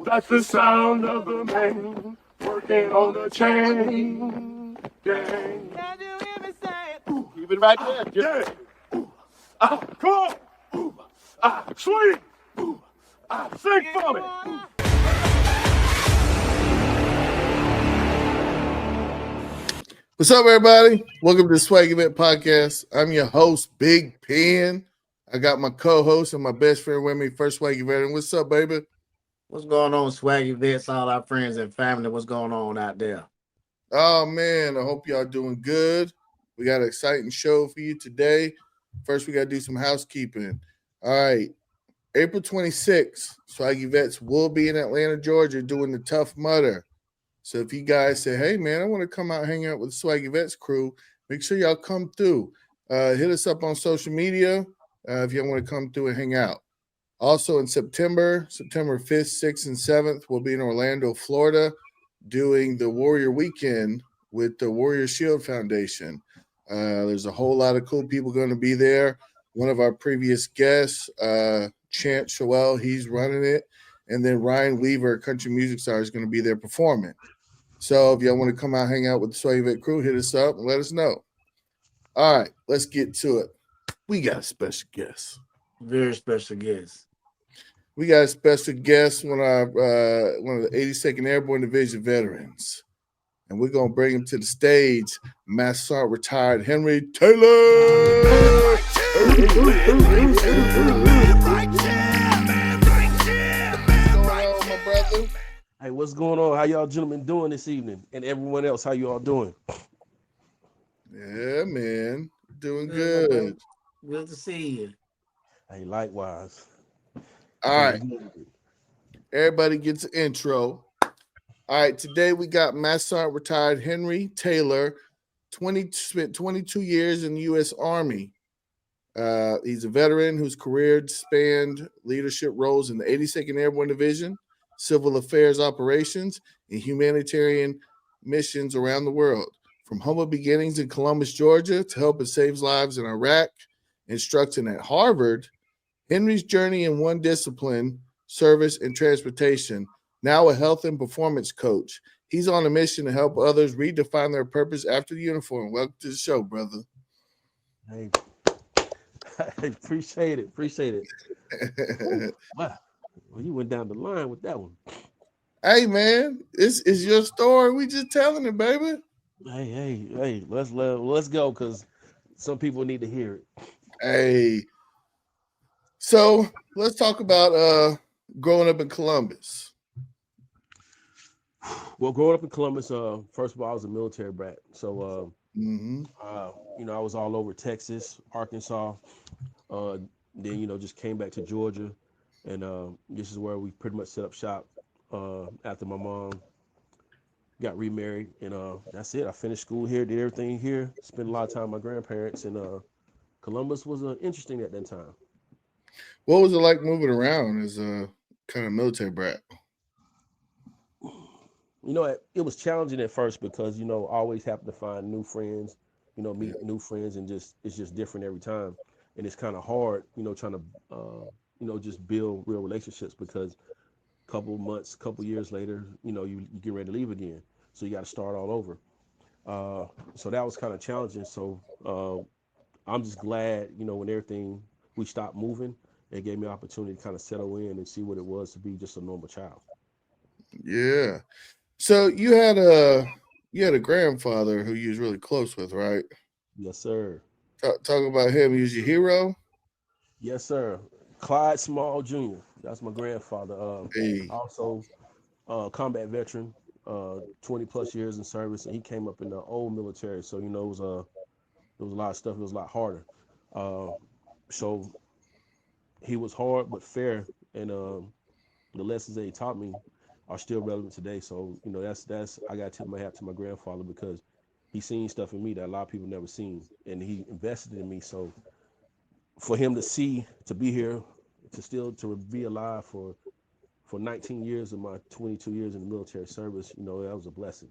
That's the sound of the man working on the chain gang. Can you hear me say? Keep it right there. Yeah. Come on. Sweet. Sing for me. What's up, everybody? Welcome to the Swaggy Vets Podcast. I'm your host, Big Pen. I got my co-host and my best friend with me, First Swaggy Veteran. What's up, baby? What's going on, Swaggy Vets, all our friends and family? What's going on out there? Oh, man, I hope y'all doing good. We got an exciting show for you today. First, we got to do some housekeeping. All right, April 26th, Swaggy Vets will be in Atlanta, Georgia, doing the Tough Mudder. So if you guys say, hey, man, I want to come out and hang out with the Swaggy Vets crew, make sure y'all come through. Hit us up on social media if y'all want to come through and hang out. Also in September 5th, 6th, and 7th, we'll be in Orlando, Florida, doing the Warrior Weekend with the Warrior Shield Foundation. There's a whole lot of cool people going to be there. One of our previous guests, Chant Shoel, he's running it. And then Ryan Weaver, country music star, is going to be there performing. So if y'all want to come out, hang out with the Swaggy Vet crew, hit us up and let us know. All right, let's get to it. We got a special guest. Very special guest. We got a special guest, one of the 82nd Airborne Division veterans. And we're going to bring him to the stage, Master Sergeant retired Henry Taylor. My brother. Hey, what's going on? How y'all gentlemen doing this evening? And everyone else, how you all doing? Yeah, man. Doing good. Good to see you. Hey, likewise. All right. Everybody gets an intro. All right. Today we got Master Sergeant retired Henry Taylor, spent 22 years in the U.S. Army. He's a veteran whose career spanned leadership roles in the 82nd Airborne Division, civil affairs operations, and humanitarian missions around the world. From humble beginnings in Columbus, Georgia, to helping save lives in Iraq, instructing at Harvard, Henry's journey in one discipline, service and transportation, now a health and performance coach. He's on a mission to help others redefine their purpose after the uniform. Welcome to the show, brother. Hey, I appreciate it. Ooh, wow. Well, you went down the line with that one. Hey, man, it's your story. We just telling it, baby. Hey, let's go, because some people need to hear it. Hey. So let's talk about growing up in Columbus. Well, growing up in Columbus, first of all, I was a military brat. So, I was all over Texas, Arkansas. Then, just came back to Georgia. And this is where we pretty much set up shop after my mom got remarried. And that's it. I finished school here, did everything here, spent a lot of time with my grandparents. And Columbus was interesting at that time. What was it like moving around as a kind of military brat? It was challenging at first because, always happen to find new friends, meet new friends, and it's just different every time. And it's kind of hard, trying to, just build real relationships because a couple years later, you get ready to leave again. So you got to start all over. So that was kind of challenging. So I'm just glad, when we stopped moving, it gave me an opportunity to kind of settle in and see what it was to be just a normal child. Yeah. So you had a grandfather who you was really close with, right? Yes, sir. Talk about him. He was your hero? Yes, sir. Clyde Small Jr. That's my grandfather. Hey. Also, combat veteran, 20 plus years in service, and he came up in the old military. So it was a lot of stuff. It was a lot harder. So he was hard but fair, and the lessons that he taught me are still relevant today. So that's I got to tip my hat to my grandfather because he seen stuff in me that a lot of people never seen, and he invested in me. So for him to be here, to be alive for 19 years of my 22 years in the military service, that was a blessing.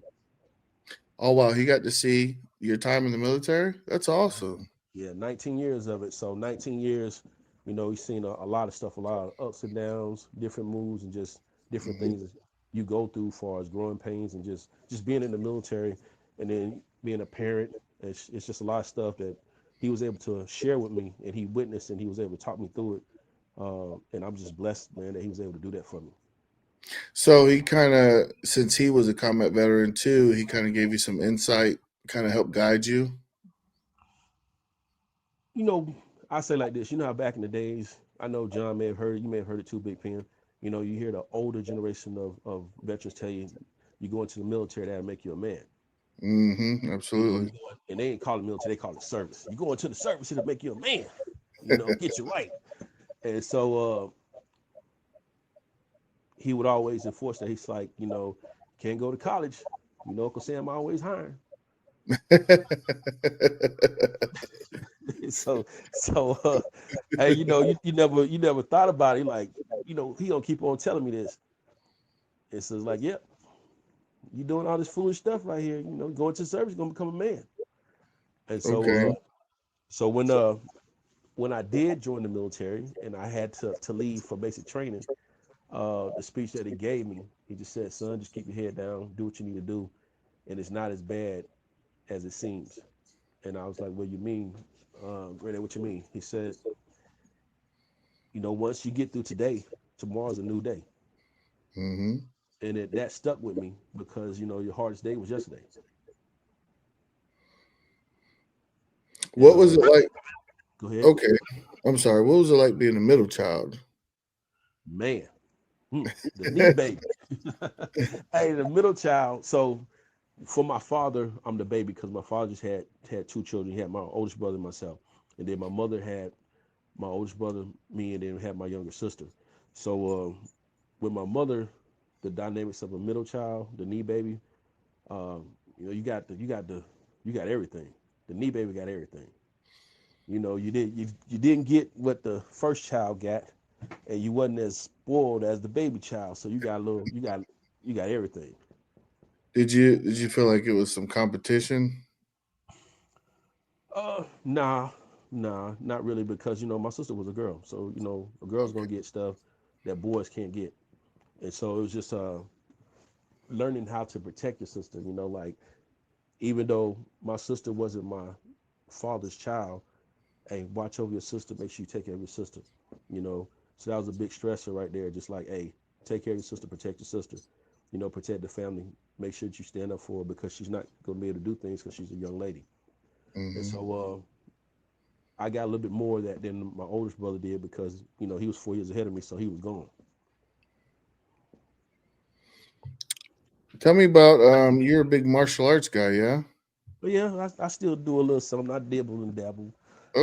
Oh, wow. He got to see your time in the military? That's awesome. Yeah, 19 years of it. So 19 years, he's seen a lot of stuff, a lot of ups and downs, different moves, and just different Mhm. things you go through, as far as growing pains and just being in the military, and then being a parent. It's just a lot of stuff that he was able to share with me, and he witnessed, and he was able to talk me through it. And I'm just blessed, man, that he was able to do that for me. So he kind of, since he was a combat veteran too, he kind of gave you some insight, kind of helped guide you. You know, I say like this. You know how back in the days, I know John may have heard it. You may have heard it too, Big Pen. You know, you hear the older generation of veterans tell you, you go into the military, that'll make you a man. You know, Absolutely. and they ain't call it military, they call it service. You go into the service, it'll make you a man. You know, get you right. And so he would always enforce that. He's like, can't go to college. You know, Uncle Sam always hiring. So hey, you never thought about it. Like, he gonna keep on telling me this. And so it's like, yep, you doing all this foolish stuff right here. Going to service, you're gonna become a man. And so Okay. when I did join the military and I had to leave for basic training, the speech that he gave me, he just said, son, just keep your head down, do what you need to do, and it's not as bad as it seems. And I was like, what do you mean? Granddad, what you mean? He said, once you get through today, tomorrow's a new day. Hmm. And that stuck with me because, your hardest day was yesterday. And What was it like? go ahead. Okay. I'm sorry. What was it like being a middle child? Man, the knee baby. Hey, the middle child. So for my father, I'm the baby because my father just had two children. He had my oldest brother and myself. And then my mother had my oldest brother, me, and then had my younger sister. So with my mother, the dynamics of a middle child, the knee baby, you got everything. The knee baby got everything. You didn't get what the first child got, and you wasn't as spoiled as the baby child. So you got everything. Did you feel like it was some competition? Nah, not really because my sister was a girl, so a girl's gonna get stuff that boys can't get, and so it was just learning how to protect your sister. Like, even though my sister wasn't my father's child, hey, watch over your sister. Make sure you take care of your sister. You know, so that was a big stressor right there. Just like, hey, take care of your sister, protect your sister. Protect the family. Make sure that you stand up for her because she's not gonna be able to do things because she's a young lady. And Hmm. so I got a little bit more of that than my oldest brother did because he was 4 years ahead of me, so he was gone. Tell me about you're a big martial arts guy, yeah? But yeah, I still do a little something. I dibble and dabble.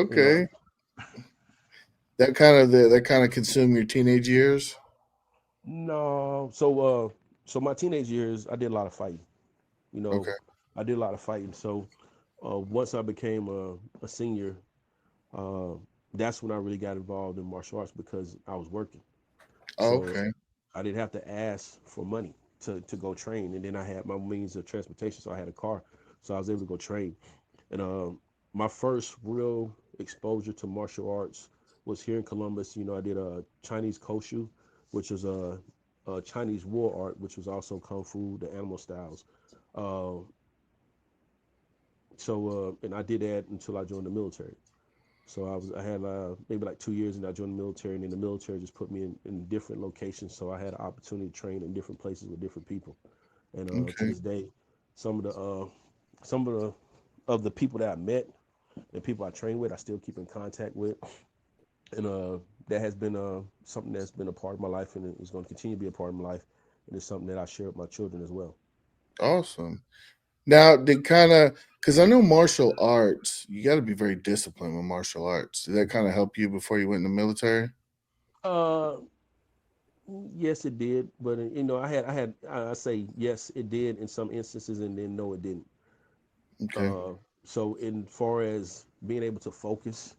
You know, Okay. That kind of consumed your teenage years? no. So my teenage years, I did a lot of fighting. You know, Okay. I did a lot of fighting. So once I became a senior, uh, that's when I really got involved in martial arts because I was working. So Okay. I didn't have to ask for money to go train, and then I had my means of transportation, so I had a car, so I was able to go train. And my first real exposure to martial arts was here in Columbus. I did a Chinese koshu, which was a Chinese war art, which was also kung fu, the animal styles. Uh, and I did that until I joined the military. So I had maybe like 2 years, and I joined the military, and then the military just put me in different locations, so I had an opportunity to train in different places with different people. And to Okay. this day, some of the people that I met and people I train with, I still keep in contact with, and that has been something that's been a part of my life, and it's going to continue to be a part of my life, and it's something that I share with my children as well. Awesome. Now, did kind of, because I know martial arts, you got to be very disciplined with martial arts. Did that kind of help you before you went in the military? Uh, yes, it did, but I say yes, it did in some instances, and then no, it didn't. Okay. Uh, so in far as being able to focus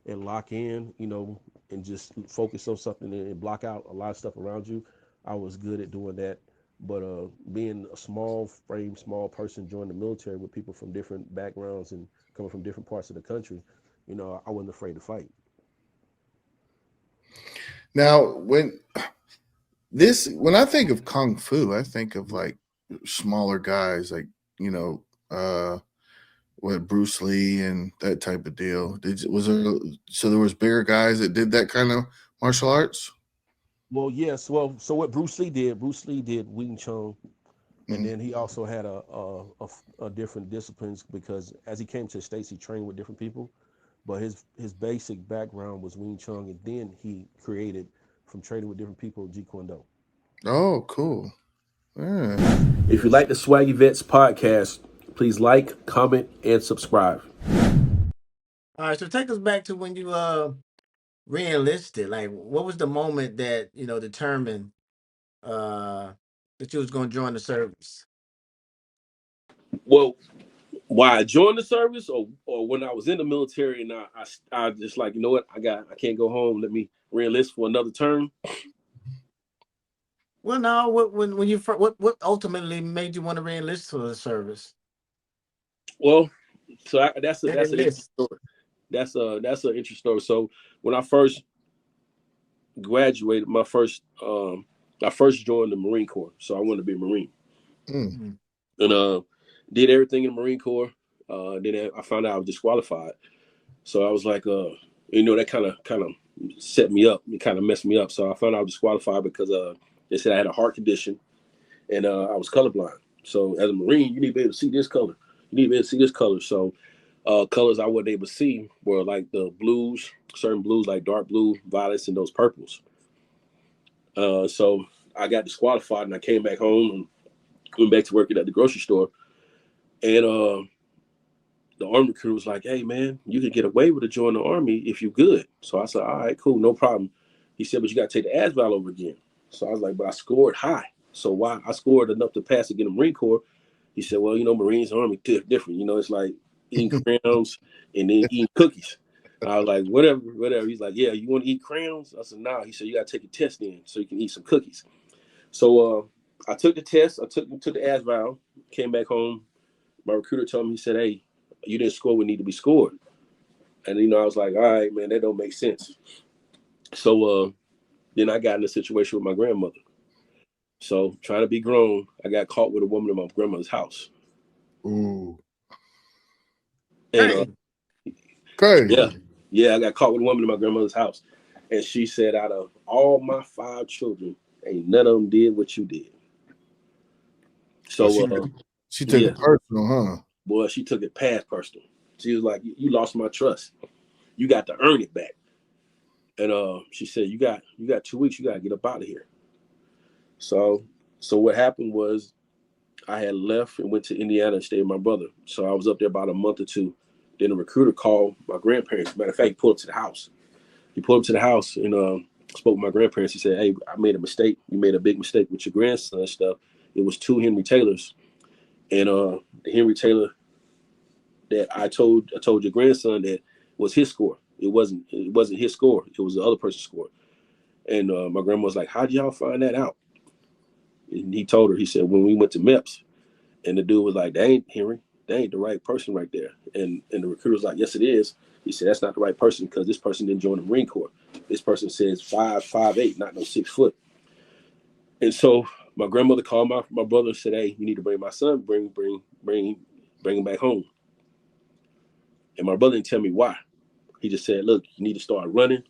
and lock in, and just focus on something and block out a lot of stuff around you, I was good at doing that. But being a small frame, small person, joining the military with people from different backgrounds and coming from different parts of the country, I wasn't afraid to fight. Now, when this when I think of kung fu, I think of like smaller guys, like what Bruce Lee and that type of deal. There was bigger guys that did that kind of martial arts? Well, yes. Well, so what Bruce Lee did Wing Chun, and then he also had a different disciplines because as he came to the States, he trained with different people. But his basic background was Wing Chun, and then he created from training with different people Jeet Kune Do. Oh, cool. Yeah. If you like the Swaggy Vets podcast, please like, comment, and subscribe. All right, so take us back to when you re-enlisted. Like, what was the moment that determined that you was going to join the service? Well, why I joined the service, or when I was in the military, and I just like, you know what, I can't go home. Let me re-enlist for another term. Well, no. What ultimately made you want to re-enlist for the service? Well, so that's an interesting story. That's an interesting story. So when I first graduated, I first joined the Marine Corps. So I wanted to be a Marine, and did everything in the Marine Corps. Then I found out I was disqualified. So I was like, that kind of set me up. It kind of messed me up. So I found out I was disqualified because they said I had a heart condition, and I was colorblind. So as a Marine, you need to be able to see this color. You need to be able to see this color. So colors I wasn't able to see were like the blues, certain blues like dark blue, violets, and those purples. So I got disqualified, and I came back home and went back to working at the grocery store. And the Army recruiter was like, "Hey, man, you could get a waiver to join the Army if you're good." So I said, "All right, cool, no problem." He said, "But you got to take the ASVAL over again." So I was like, "But I scored high. So why I scored enough to pass to get the Marine Corps?" He said, "Well, Marines, Army, different. It's like eating crayons and then eating cookies." I was like, whatever. He's like, "Yeah, you want to eat crayons?" I said, "Nah." He said, "You got to take a test then so you can eat some cookies." So I took the test. I took the ASVAL, came back home. My recruiter told me, he said, "Hey, you didn't score what need to be scored." And, I was like, all right, man, that don't make sense. So then I got in a situation with my grandmother. So trying to be grown, I got caught with a woman in my grandmother's house. Ooh. And crazy. Yeah, I got caught with a woman in my grandmother's house. And she said, out of all my 5 children, ain't none of them did what you did. So she took it personal, huh? Boy, she took it past personal. She was like, "You lost my trust. You got to earn it back." And she said, "You got 2 weeks. You got to get up out of here." So what happened was, I had left and went to Indiana and stayed with my brother. So I was up there about a month or two. Then a recruiter called my grandparents. Matter of fact, he pulled up to the house. And spoke with my grandparents. He said, "Hey, I made a mistake. You made a big mistake with your grandson stuff. It was 2 Henry Taylors, and the Henry Taylor that I told your grandson that was his score. It wasn't his score. It was the other person's score." And my grandma was like, "How did y'all find that out?" And he told her. He said, "When we went to MEPS," and the dude was like, "That ain't Henry. That ain't the right person right there." And the recruiter was like, "Yes, it is." He said, "That's not the right person because this person didn't join the Marine Corps. This person says 5'8", not no 6 foot." And so my grandmother called my brother and said, "Hey, you need to bring my son. Bring him back home." And my brother didn't tell me why. He just said, "Look, you need to start running.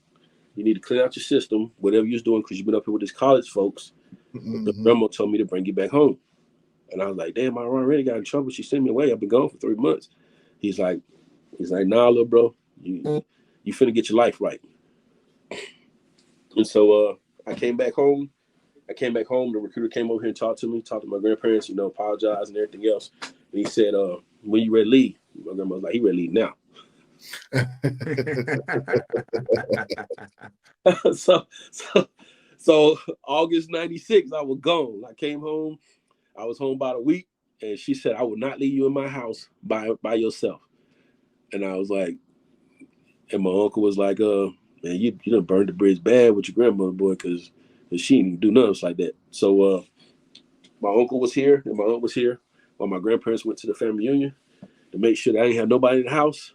You need to clear out your system, whatever you're doing, because you've been up here with these college folks." Mm-hmm. The grandma told me to bring you back home. And I was like, "Damn, I already got in trouble. She sent me away. I've been gone for 3 months." He's like, "Nah, little bro, you finna get your life right." And so I came back home. The recruiter came over here and talked to my grandparents, apologize and everything else. And he said, "When you ready to leave?" My grandma was like, "He ready to leave now." So August 96, I was gone. I came home. I was home about a week, and she said, "I will not leave you in my house by yourself." And I was like, and my uncle was like, "Man, you done burned the bridge bad with your grandmother, boy, because she didn't do nothing like that." So my uncle was here, and my aunt was here while my grandparents went to the family reunion to make sure that I didn't have nobody in the house,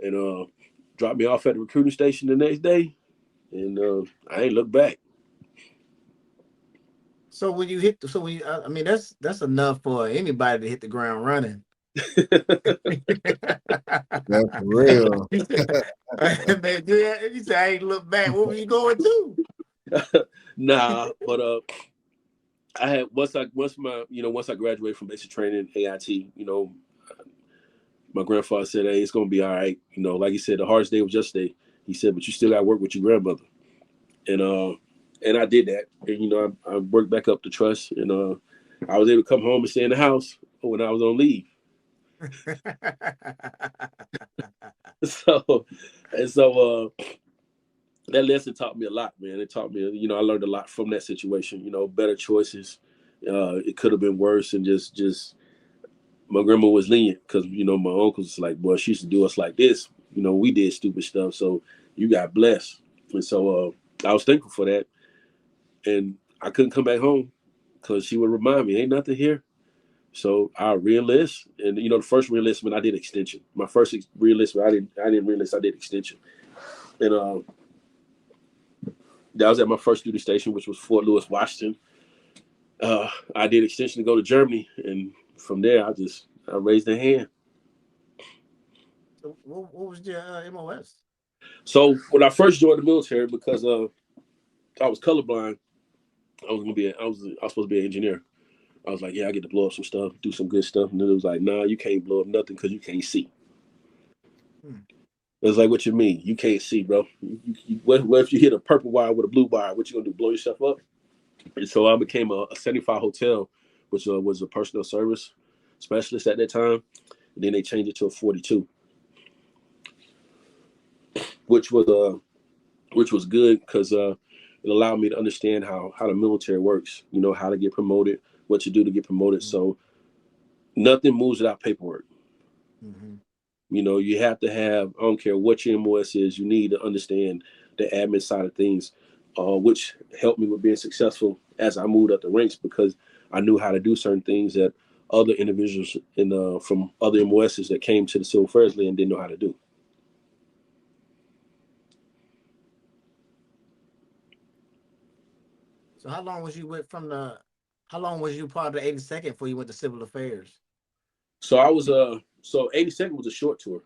and dropped me off at the recruiting station the next day, and I ain't looked back. So when you hit, so when you, I mean, that's enough for anybody to hit the ground running. That's real. He said, man, he said, I ain't look back. What were you going to? Nah, but I had once I graduated from basic training AIT, my grandfather said, "Hey, it's gonna be all right." Like he said, the hardest day was yesterday. He said, "But you still got to work with your grandmother," and I did that. And I worked back up the trust, and I was able to come home and stay in the house when I was on leave. So that lesson taught me a lot, man. It taught me, I learned a lot from that situation. Better choices. It could have been worse, and just my grandma was lenient because my uncles was like, "Boy, she used to do us like this." We did stupid stuff, so you got blessed, and so I was thankful for that. And I couldn't come back home because she would remind me, "Ain't nothing here." So I re-enlist, and the first re-enlistment I did extension. My first re-enlistment, I didn't re-enlist, I did extension, and that was at my first duty station, which was Fort Lewis, Washington. I did extension to go to Germany, and from there, I raised a hand. So what was your MOS? So when I first joined the military, because I was colorblind, I was supposed to be an engineer. I was like, yeah, I get to blow up some stuff, do some good stuff, and then it was like, nah, you can't blow up nothing because you can't see. It was like, what you mean? You can't see, bro. What if you hit a purple wire with a blue wire? What you gonna do? Blow yourself up? And so I became a 75 hotel, which was a personnel service specialist at that time. And then they changed it to a 42, which was good because it allowed me to understand how the military works. How to get promoted, what to do to get promoted. Mm-hmm. So nothing moves without paperwork. Mm-hmm. You have to have, I don't care what your MOS is, you need to understand the admin side of things, which helped me with being successful as I moved up the ranks because I knew how to do certain things that other individuals from other MOSs that came to the civil affairs land didn't know how to do. So how long was you part of the 82nd before you went to civil affairs? So I was 82nd was a short tour.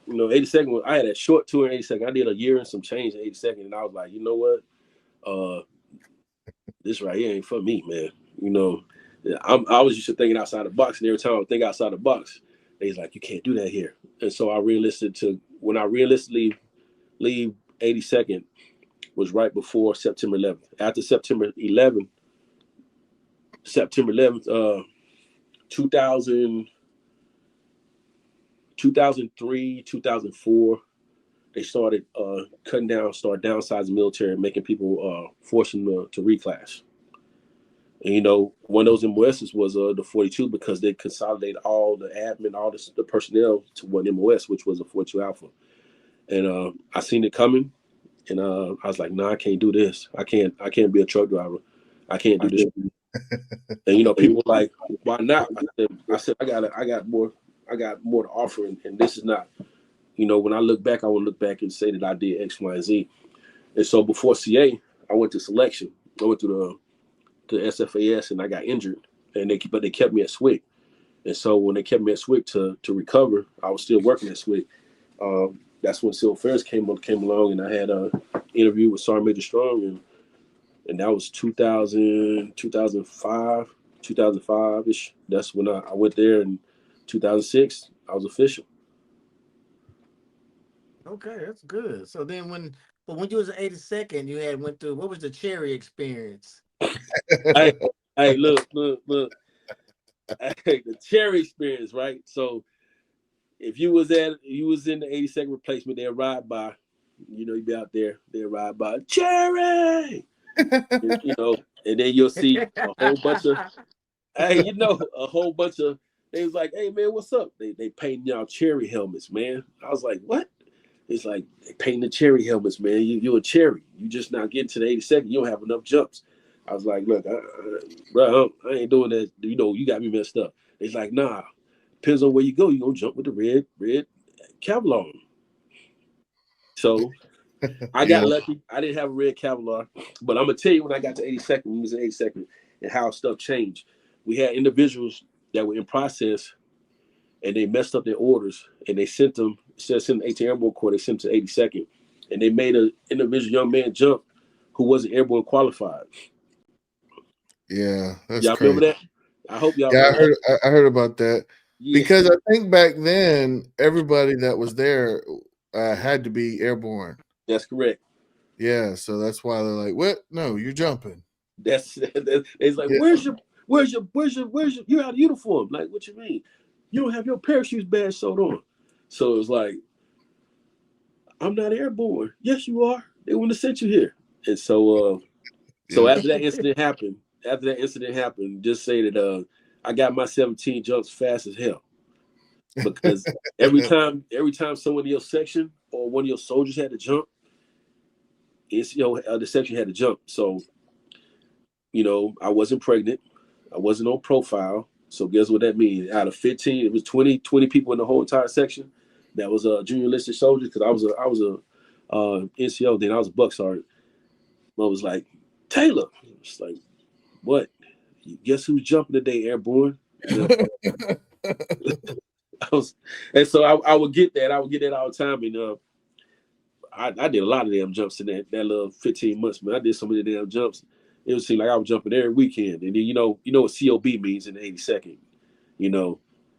82nd I had a short tour in 82nd. I did a year and some change in 82nd, and I was like, you know what? This right here ain't for me, man. I was used to thinking outside the box, and every time I would think outside the box, they was like, you can't do that here. And so I re-enlisted when I re-enlisted leave 82nd was right before September 11th. After September 11th, 2003, 2004, they started started downsizing the military, making people forcing them to reclass. And one of those MOSs was the 42 because they consolidated all the admin, all the personnel to one MOS, which was a 42 Alpha. And I seen it coming, and I was like, nah, I can't do this. I can't be a truck driver. I can't do this. And people were like, why not? I said I got more to offer, and this is not. When I look back, I want to look back and say that I did X, Y, and Z. And so before CA, I went to selection. I went to the SFAS, and I got injured, but they kept me at SWIC. And so when they kept me at SWIC to recover, I was still working at SWIC. That's when Civil Affairs came along, and I had an interview with Sergeant Major Strong, and that was 2005-ish. That's when I went there. In 2006, I was official. Okay, that's good. So then when you was in 82nd, you had went through, what was the cherry experience? Hey, look. Hey, the cherry experience, right? So if you was in the 82nd replacement, they'll ride by, you'd be out there, they'll ride by, cherry, and then you'll see a whole bunch of, they was like, hey man, what's up? They painting y'all cherry helmets, man. I was like, what? It's like, they painting the cherry helmets, man. You a cherry. You just not getting to the 82nd. You don't have enough jumps. I was like, look, bro, I ain't doing that. You got me messed up. It's like, nah, depends on where you go. You gonna jump with the red Kevlar. So I got lucky. I didn't have a red Kevlar, but I'm gonna tell you when I got to 82nd, when we was in 82nd, and how stuff changed. We had individuals that were in process, and they messed up their orders, and they sent them instead of sending 18 Airborne Corps, they sent them to 82nd, and they made an individual young man jump who wasn't airborne qualified. Yeah, that's y'all crazy. remember that? I hope y'all. Yeah, remember I heard about that. Yeah. Because I think back then everybody that was there had to be airborne. That's correct. Yeah, so that's why they're like, "What? No, you're jumping." It's like, Yeah. where's your you're out of uniform? Like, what you mean? You don't have your parachute badge sewed on. So it's like, I'm not airborne. Yes, you are. They wouldn't have sent you here. And so after that incident happened, just say that I got my 17 jumps fast as hell. Because every time someone in your section or one of your soldiers had to jump, the section had to jump. So, I wasn't pregnant. I wasn't on profile. So guess what that means? Out of 15, it was 20 people in the whole entire section. That was junior enlisted soldiers, because I was a NCO, then I was a buck sergeant. I was like, Taylor. It's like, what? Guess who's jumping today, airborne? And so I would get that. I would get that all the time. And I did a lot of damn jumps in that little 15 months, man. I did so many damn jumps. It would seem like I was jumping every weekend. And then you know what COB means in the 82nd.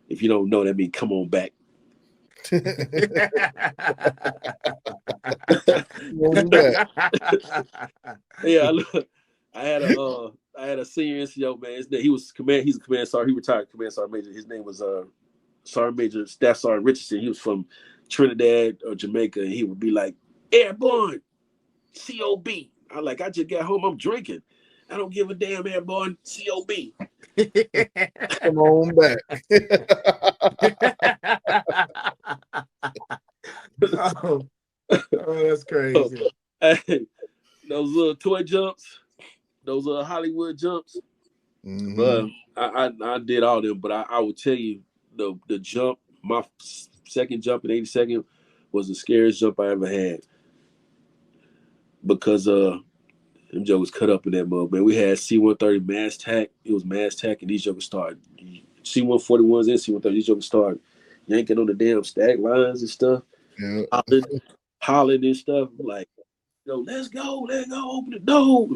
If you don't know, that means come on back. Yeah, I had a senior NCO, man. He's a command sergeant. He retired command sergeant major. His name was Sergeant Major Staff Sergeant Richardson. He was from Trinidad or Jamaica, and he would be like, airborne, COB. I'm like, I just got home, I'm drinking. I don't give a damn, airborne, COB. Come on back. Oh, that's crazy. Hey, those little toy jumps, those little Hollywood jumps. Mm-hmm. I did all them, but I would tell you the jump, my second jump in 82nd was the scariest jump I ever had, because them jokers cut up in that mug, man. We had C-130 mass tack. It was mass tack, and these jokers started C-141s and C-130. These jokers started yanking on the damn stack lines and stuff, hollering and stuff. Like, let's go, open the door,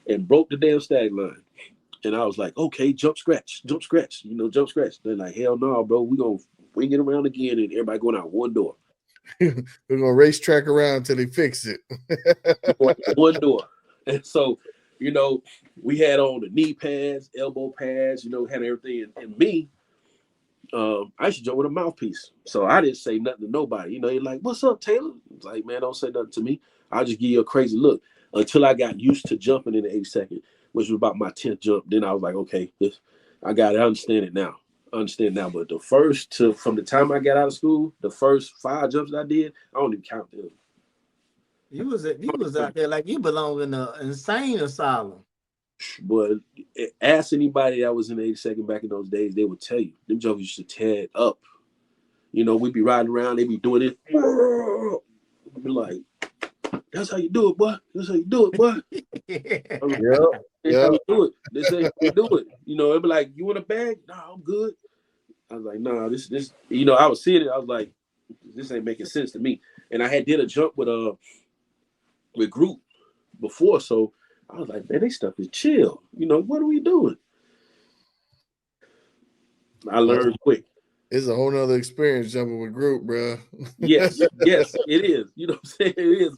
and broke the damn stack line. And I was like, okay, jump scratch. Jump scratch. They're like, hell no, bro. We're going to wing it around again, and everybody going out one door. We're going to racetrack around until they fix it. One door. And so, we had on the knee pads, elbow pads, had everything. And me, I used to jump with a mouthpiece. So I didn't say nothing to nobody. You're like, what's up, Taylor? It's like, man, don't say nothing to me. I'll just give you a crazy look, until I got used to jumping in the 82nd, which was about my 10th jump. Then I was like, okay, I got it. I understand it now. But from the time I got out of school, the first 5 jumps I did, I don't even count them. You was out there like you belong in an insane asylum. But ask anybody that was in the 82nd back in those days, they would tell you them jokers used to tear it up. We'd be riding around, they'd be doing it. We'd be like, that's how you do it, boy. That's how you do it, boy. That's how you do it. They say you do it. It'd be like, you want a bag? Nah, I'm good. I was like, nah, this. I was seeing it. I was like, this ain't making sense to me. And I did a jump with group before, so I was like, man, they stuff is chill. What are we doing? I learned quick. It's a whole nother experience jumping with group, bro. Yes, it is. You know what I'm saying? It is.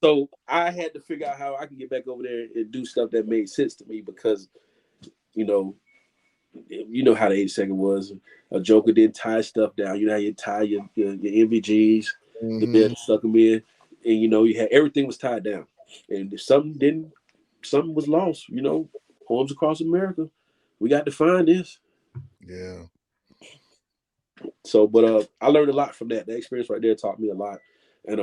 So I had to figure out how I can get back over there and do stuff that made sense to me, because, you know how the 82nd was. A joker didn't tie stuff down. You know how you tie your NVGs, the bed stuck them in, and you had everything was tied down. And if something was lost, homes across America, we got to find this. Yeah. So, but I learned a lot from that. That experience right there taught me a lot, and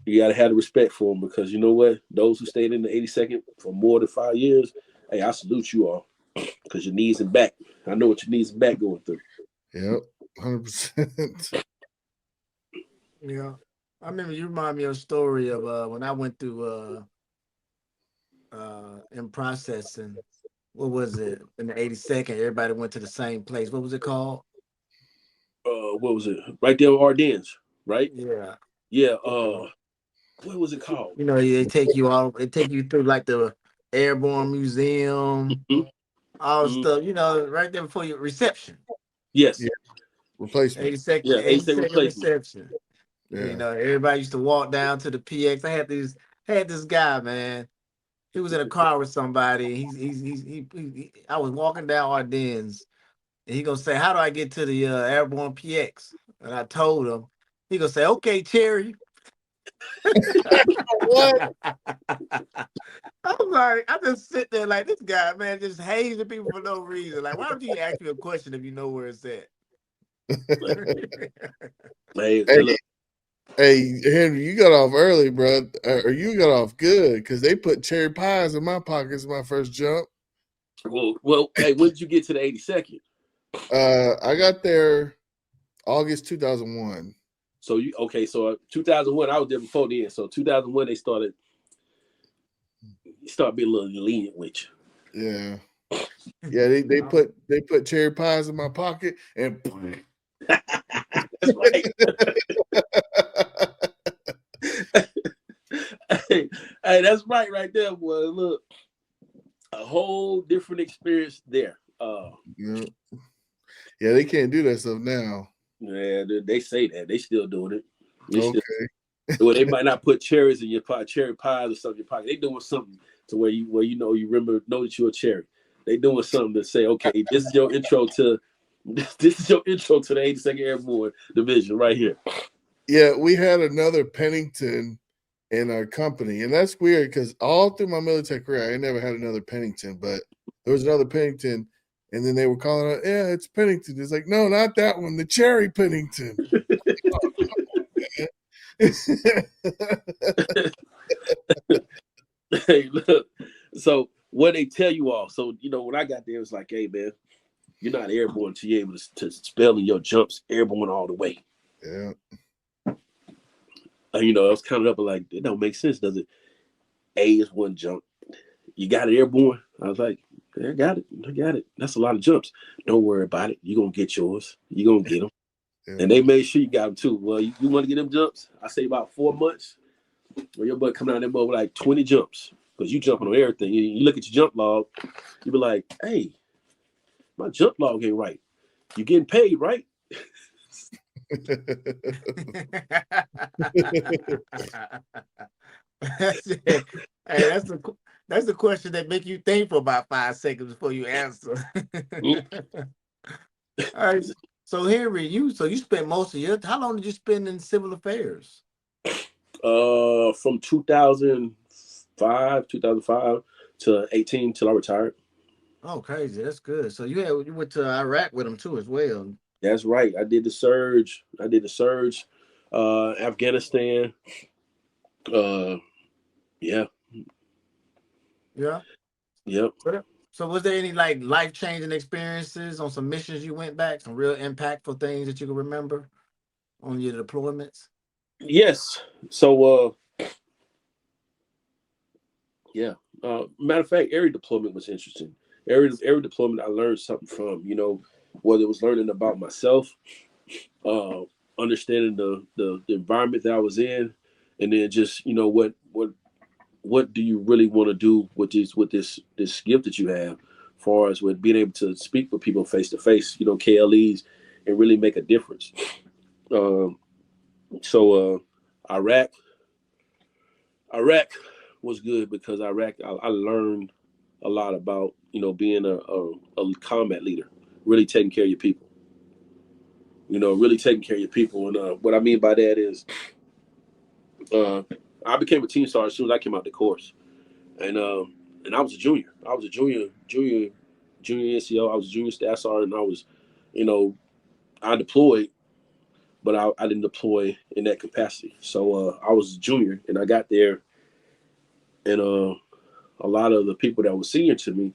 you gotta have the respect for them, because you know what? Those who stayed in the 82nd for more than 5 years, hey, I salute you all, because your knees and back. I know what your knees and back going through. Yep, 100%. Yeah. I remember you remind me of a story of when I went through in processing. What was it? In the 82nd, everybody went to the same place. What was it called? What was it? Right there in Ardennes, right? Yeah. Yeah. What was it called? You know, they take you through like the Airborne Museum, Mhm, all the mhm. stuff, you know, right there before your reception. Yes. Yeah. Replacement. 82nd, Yeah. 82nd 82nd replacement. reception. You Yeah. know, everybody used to walk down to the PX. Had this guy, man. He was in a car with somebody. I was walking down Ardennes, and he gonna say, "How do I get to the Airborne PX?" And I told him. He gonna say, "Okay, Cherry." What? I'm like, I just sit there like this guy, man, just hazing people for no reason. Like, why would you ask me a question if you know where it's at? Hey, Hey, look, hey, Henry, you got off early, bro. Or you got off good because they put cherry pies in my pockets my first jump. well, hey, when did you get to the 82nd? I got there August 2001. So 2001, I was there before then. So 2001, they started being a little lenient with you. Yeah. Yeah, they put cherry pies in my pocket and That's right. hey, that's right there, boy. Look, a whole different experience there. yeah. Yeah, they can't do that stuff now. Yeah, they say that they still doing it. Okay. Well, they might not put cherries in your pot, cherry pies or something in your pocket. They doing something to where you know that you're a cherry. They doing something to say, okay, this is your intro to the 82nd Airborne Division right here. Yeah, we had another Pennington in our company, and that's weird because all through my military career, I never had another Pennington, but there was another Pennington, and then they were calling it, yeah, it's Pennington. It's like, no, not that one, the Cherry Pennington. Hey, look. So what they tell you all. So when I got there, it was like, hey man, you're not airborne until you're able to spell in your jumps airborne all the way. Yeah. I was kind of up like, it don't make sense, does it? A is one jump. You got it airborne? I was like, I got it. That's a lot of jumps. Don't worry about it. You're going to get yours. You're going to get them. Yeah. And they made sure you got them too. Well, you want to get them jumps? I say about 4 months. Or your butt coming out there with like 20 jumps. Because you jumping on everything. You look at your jump log, you be like, hey, my jump log ain't right. You getting paid, right? Hey, that's the question that make you think for about 5 seconds before you answer. All right. So Henry, you spent most of how long did you spend in civil affairs? From 2005 to 18 till I retired. Oh, crazy. That's good. So you went to Iraq with them too as well. That's right. I did the surge. Afghanistan. Yeah. Yeah. Yep. So was there any like life-changing experiences on some missions you went back, some real impactful things that you can remember on your deployments? Yes. So yeah. Matter of fact, area deployment was interesting. Area deployment I learned something from, whether it was learning about myself, understanding the environment that I was in, and then just, what do you really want to do with this gift that you have, as far as with being able to speak with people face to face, KLEs, and really make a difference. So Iraq was good because Iraq, I learned a lot about being a combat leader, really taking care of your people. Really taking care of your people, and what I mean by that is, I became a team sergeant as soon as I came out the course, and I was a junior. I was a junior NCO. I was a junior staff sergeant. And I was, I deployed, but I didn't deploy in that capacity. So I was a junior, and I got there, and a lot of the people that were senior to me,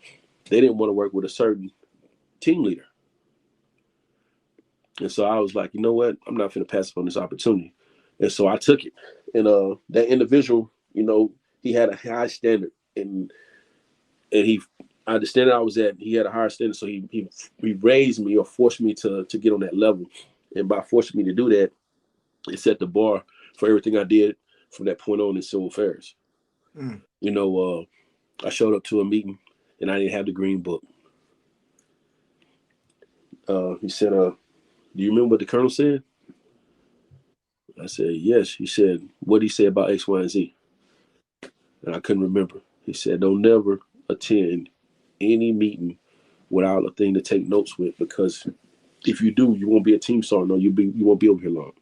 they didn't want to work with a certain team leader. And so I was like, you know what? I'm not going to pass up on this opportunity. And so I took it. And that individual, he had a high standard, and I the standard I was at, he had a higher standard. So he raised me or forced me to get on that level. And by forcing me to do that, it set the bar for everything I did from that point on in civil affairs. Mm. I showed up to a meeting and I didn't have the green book. He said, do you remember what the colonel said? I said, yes. He said, what did he say about X, Y, and Z? And I couldn't remember. He said, don't never attend any meeting without a thing to take notes with, because if you do, you won't be a team sergeant, or you won't be over here long.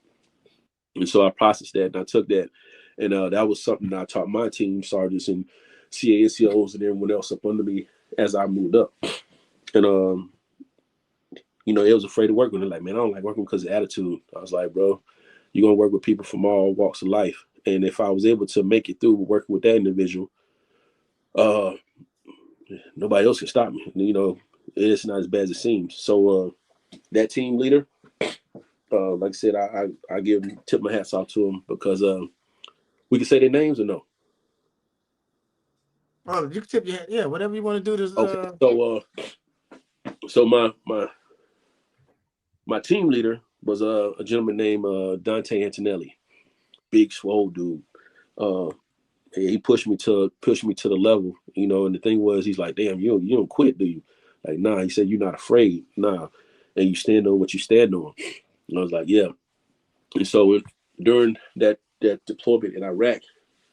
And so I processed that and I took that. And that was something that I taught my team sergeants and CANCOs and everyone else up under me as I moved up. And, they was afraid to work with them. Like, man, I don't like working because of attitude. I was like, bro, you're going to work with people from all walks of life. And if I was able to make it through working with that individual, nobody else can stop me. It's not as bad as it seems. So that team leader, like I said, I tip my hats off to him, because we can say their names or no? Oh, you can tip your hat. Yeah, whatever you want to do. This. Okay. So my team leader was a gentleman named Dante Antonelli, big swole dude. He pushed me to the level, and the thing was, he's like, damn, you don't quit, do you? Like, nah. He said, you're not afraid, nah, and you stand on what you stand on. And I was like, yeah. And so during that deployment in Iraq,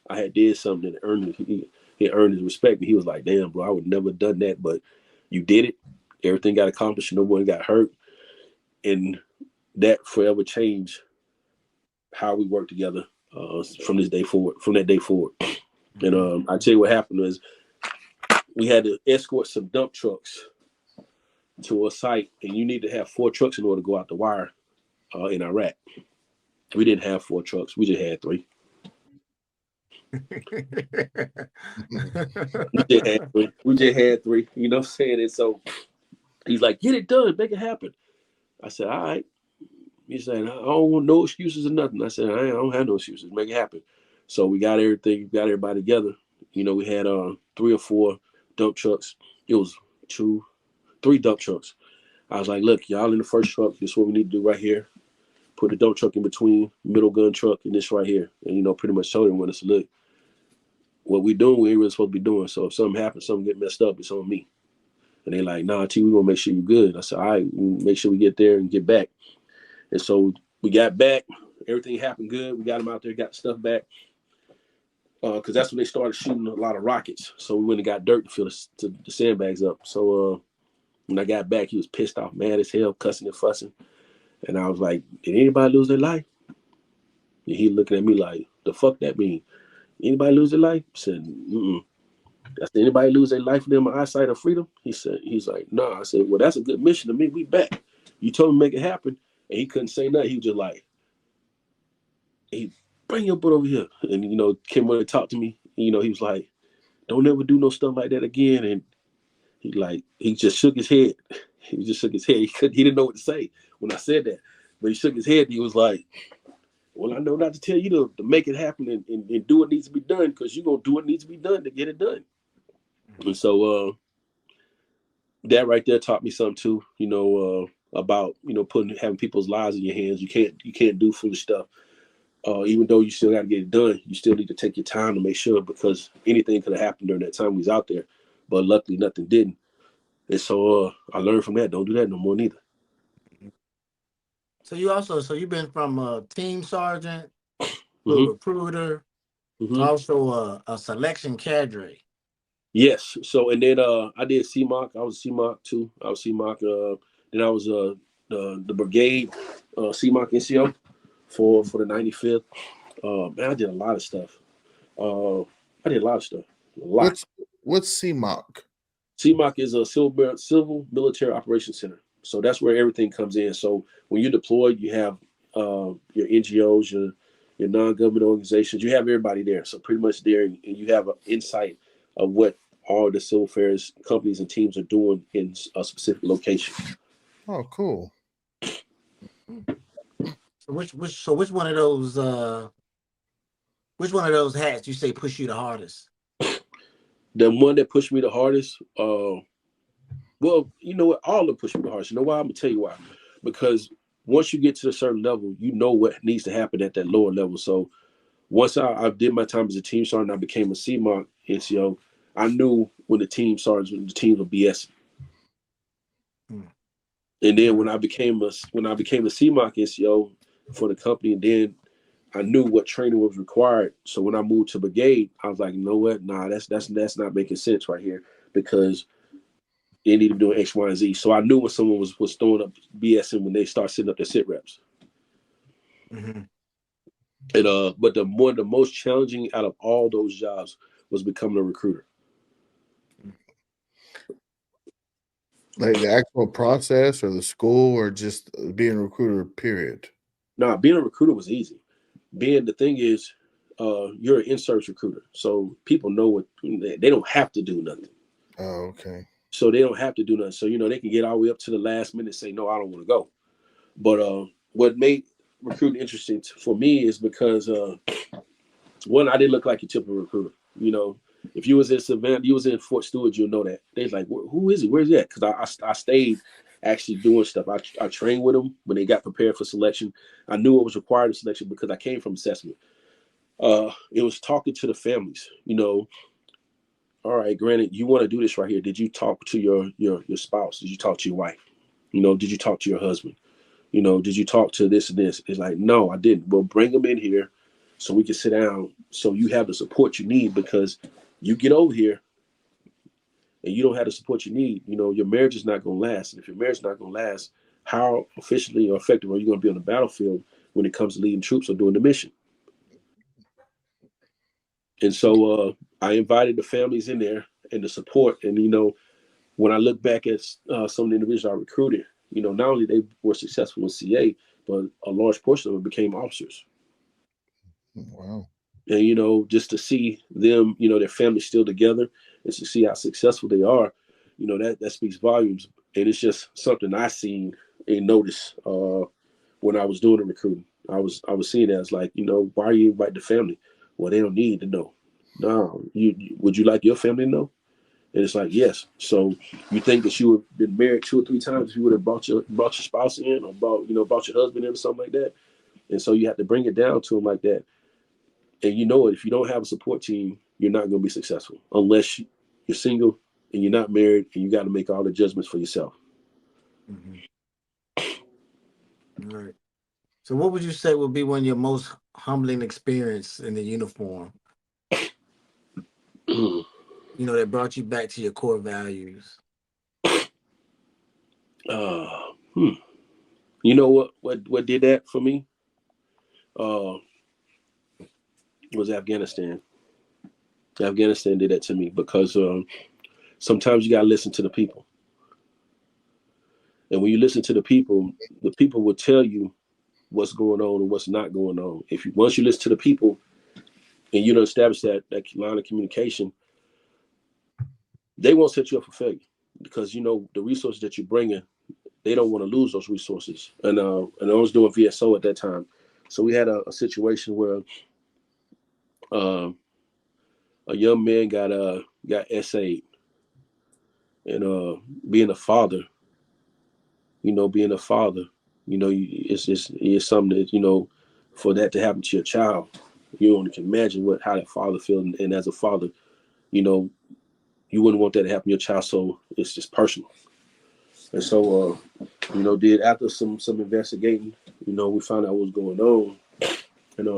I had did something that earned he earned his respect, and he was like, damn, bro, I would never have done that, but you did it. Everything got accomplished. No one got hurt, and that forever changed how we work together from that day forward. And I tell you what happened was, we had to escort some dump trucks to a site, and you need to have 4 trucks in order to go out the wire in Iraq. We didn't have 4 trucks. We just had 3. We just had 3. You know what I'm saying? And so he's like, get it done. Make it happen. I said, all right. He said, I don't want no excuses or nothing. I said, I don't have no excuses. Make it happen. So we got everybody together. We had 3 or 4 dump trucks. It was 2, 3 dump trucks. I was like, look, y'all in the first truck. This is what we need to do right here. Put the dump truck in between middle gun truck and this right here. And, pretty much told everyone, to look, what we doing, we ain't really supposed to be doing. So if something happens, something get messed up, it's on me. And they like, nah, T, we gonna make sure you're good. I said, all right, we'll make sure we get there and get back. And so we got back. Everything happened good. We got them out there, got the stuff back. Because that's when they started shooting a lot of rockets. So we went and got dirt to fill the sandbags up. So when I got back, he was pissed off, mad as hell, cussing and fussing. And I was like, did anybody lose their life? And he looking at me like, the fuck that mean? Anybody lose their life? I said, mm-mm. I said, anybody lose their life for them eyesight or freedom? He's like, nah. I said, well, that's a good mission to me. We back. You told him to make it happen. And he couldn't say nothing. He was just like, hey, bring your butt over here. And, Kim wanted to talk to me. He was like, don't ever do no stuff like that again. And he just shook his head. He just shook his head. He didn't know what to say when I said that. But he shook his head. And he was like, well, I know not to tell you to make it happen and do what needs to be done, because you're going to do what needs to be done to get it done. And so that right there taught me something too, about, having people's lives in your hands. You can't do foolish stuff. Even though you still got to get it done, you still need to take your time to make sure, because anything could have happened during that time we was out there. But luckily nothing didn't. And so I learned from that. Don't do that no more neither. So you've been from a team sergeant to a recruiter, also a selection cadre. Yes. So, and then I did CMOC. I was CMOC too. I was CMOC. Then I was the brigade CMOC NCO for the 95th. Man, I did a lot of stuff. A lot. What's CMOC? CMOC is a Civil Military Operations Center. So that's where everything comes in. So when you're deployed, you have your NGOs, your non-government organizations. You have everybody there. So pretty much there, and you have an insight of what all the civil affairs companies and teams are doing in a specific location. Oh, cool. Which one of those hats you say push you the hardest? The one that pushed me the hardest, well, you know what? All of them push me the hardest. You know why? I'm gonna tell you why. Because once you get to a certain level, you know what needs to happen at that lower level. So once I did my time as a team sergeant, I became a CMOC NCO. I knew when the team sergeants, the teams were BS. And then when I became a CMOC NCO for the company, and then I knew what training was required. So when I moved to brigade, I was like, you know what? Nah, that's not making sense right here, because they need to be doing X, Y, and Z. So I knew when someone was throwing up BS when they start setting up their sit reps. Mm-hmm. And but the most challenging out of all those jobs was becoming a recruiter. Like the actual process or the school or just being a recruiter, period? Nah, being a recruiter was easy. The thing is, you're an in-service recruiter. So people know what they don't have to do nothing. Oh, okay. So they don't have to do nothing. So, they can get all the way up to the last minute and say, no, I don't want to go. But what made recruiting interesting for me is because, one, I didn't look like a typical recruiter. If you was in Savannah, you was in Fort Stewart, you'll know that. They're like, who is he? Where's he at? Because I stayed actually doing stuff. I trained with them when they got prepared for selection. I knew what was required in selection because I came from assessment. It was talking to the families, all right, granted, you want to do this right here. Did you talk to your spouse? Did you talk to your wife? Did you talk to your husband? Did you talk to this and this? It's like, no, I didn't. Well, bring them in here so we can sit down so you have the support you need, because you get over here and you don't have the support you need, your marriage is not going to last. And if your marriage is not going to last, how efficiently or effective are you going to be on the battlefield when it comes to leading troops or doing the mission? And so I invited the families in there and the support. And, when I look back at some of the individuals I recruited, not only they were successful in CA, but a large portion of them became officers. Wow. And, just to see them, their families still together, and to see how successful they are, that speaks volumes. And it's just something I seen and noticed when I was doing the recruiting. I was seeing that as like, why are you inviting the family? Well, they don't need to know. No, would you like your family to know? And it's like, yes. So you think that you would have been married 2 or 3 times if you would have brought your spouse in, or brought your husband in or something like that. And so you have to bring it down to them like that. And if you don't have a support team, you're not going to be successful unless you're single and you're not married, and you got to make all the judgments for yourself. Mm-hmm. All right. So what would you say would be one of your most humbling experience in the uniform? That brought you back to your core values. You know what did that for me? Was Afghanistan. Afghanistan did that to me because sometimes you gotta listen to the people. And when you listen to the people will tell you what's going on and what's not going on. Once you listen to the people and you don't establish that line of communication, they won't set you up for failure, because the resources that you're bringing, they don't want to lose those resources. And I was doing VSO at that time, so we had a situation where a young man got SA'd, and being a father, it's something that for that to happen to your child, you only can imagine how that father feels. And as a father, you wouldn't want that to happen to your child. So it's just personal. And so, did after some investigating, we found out what was going on, and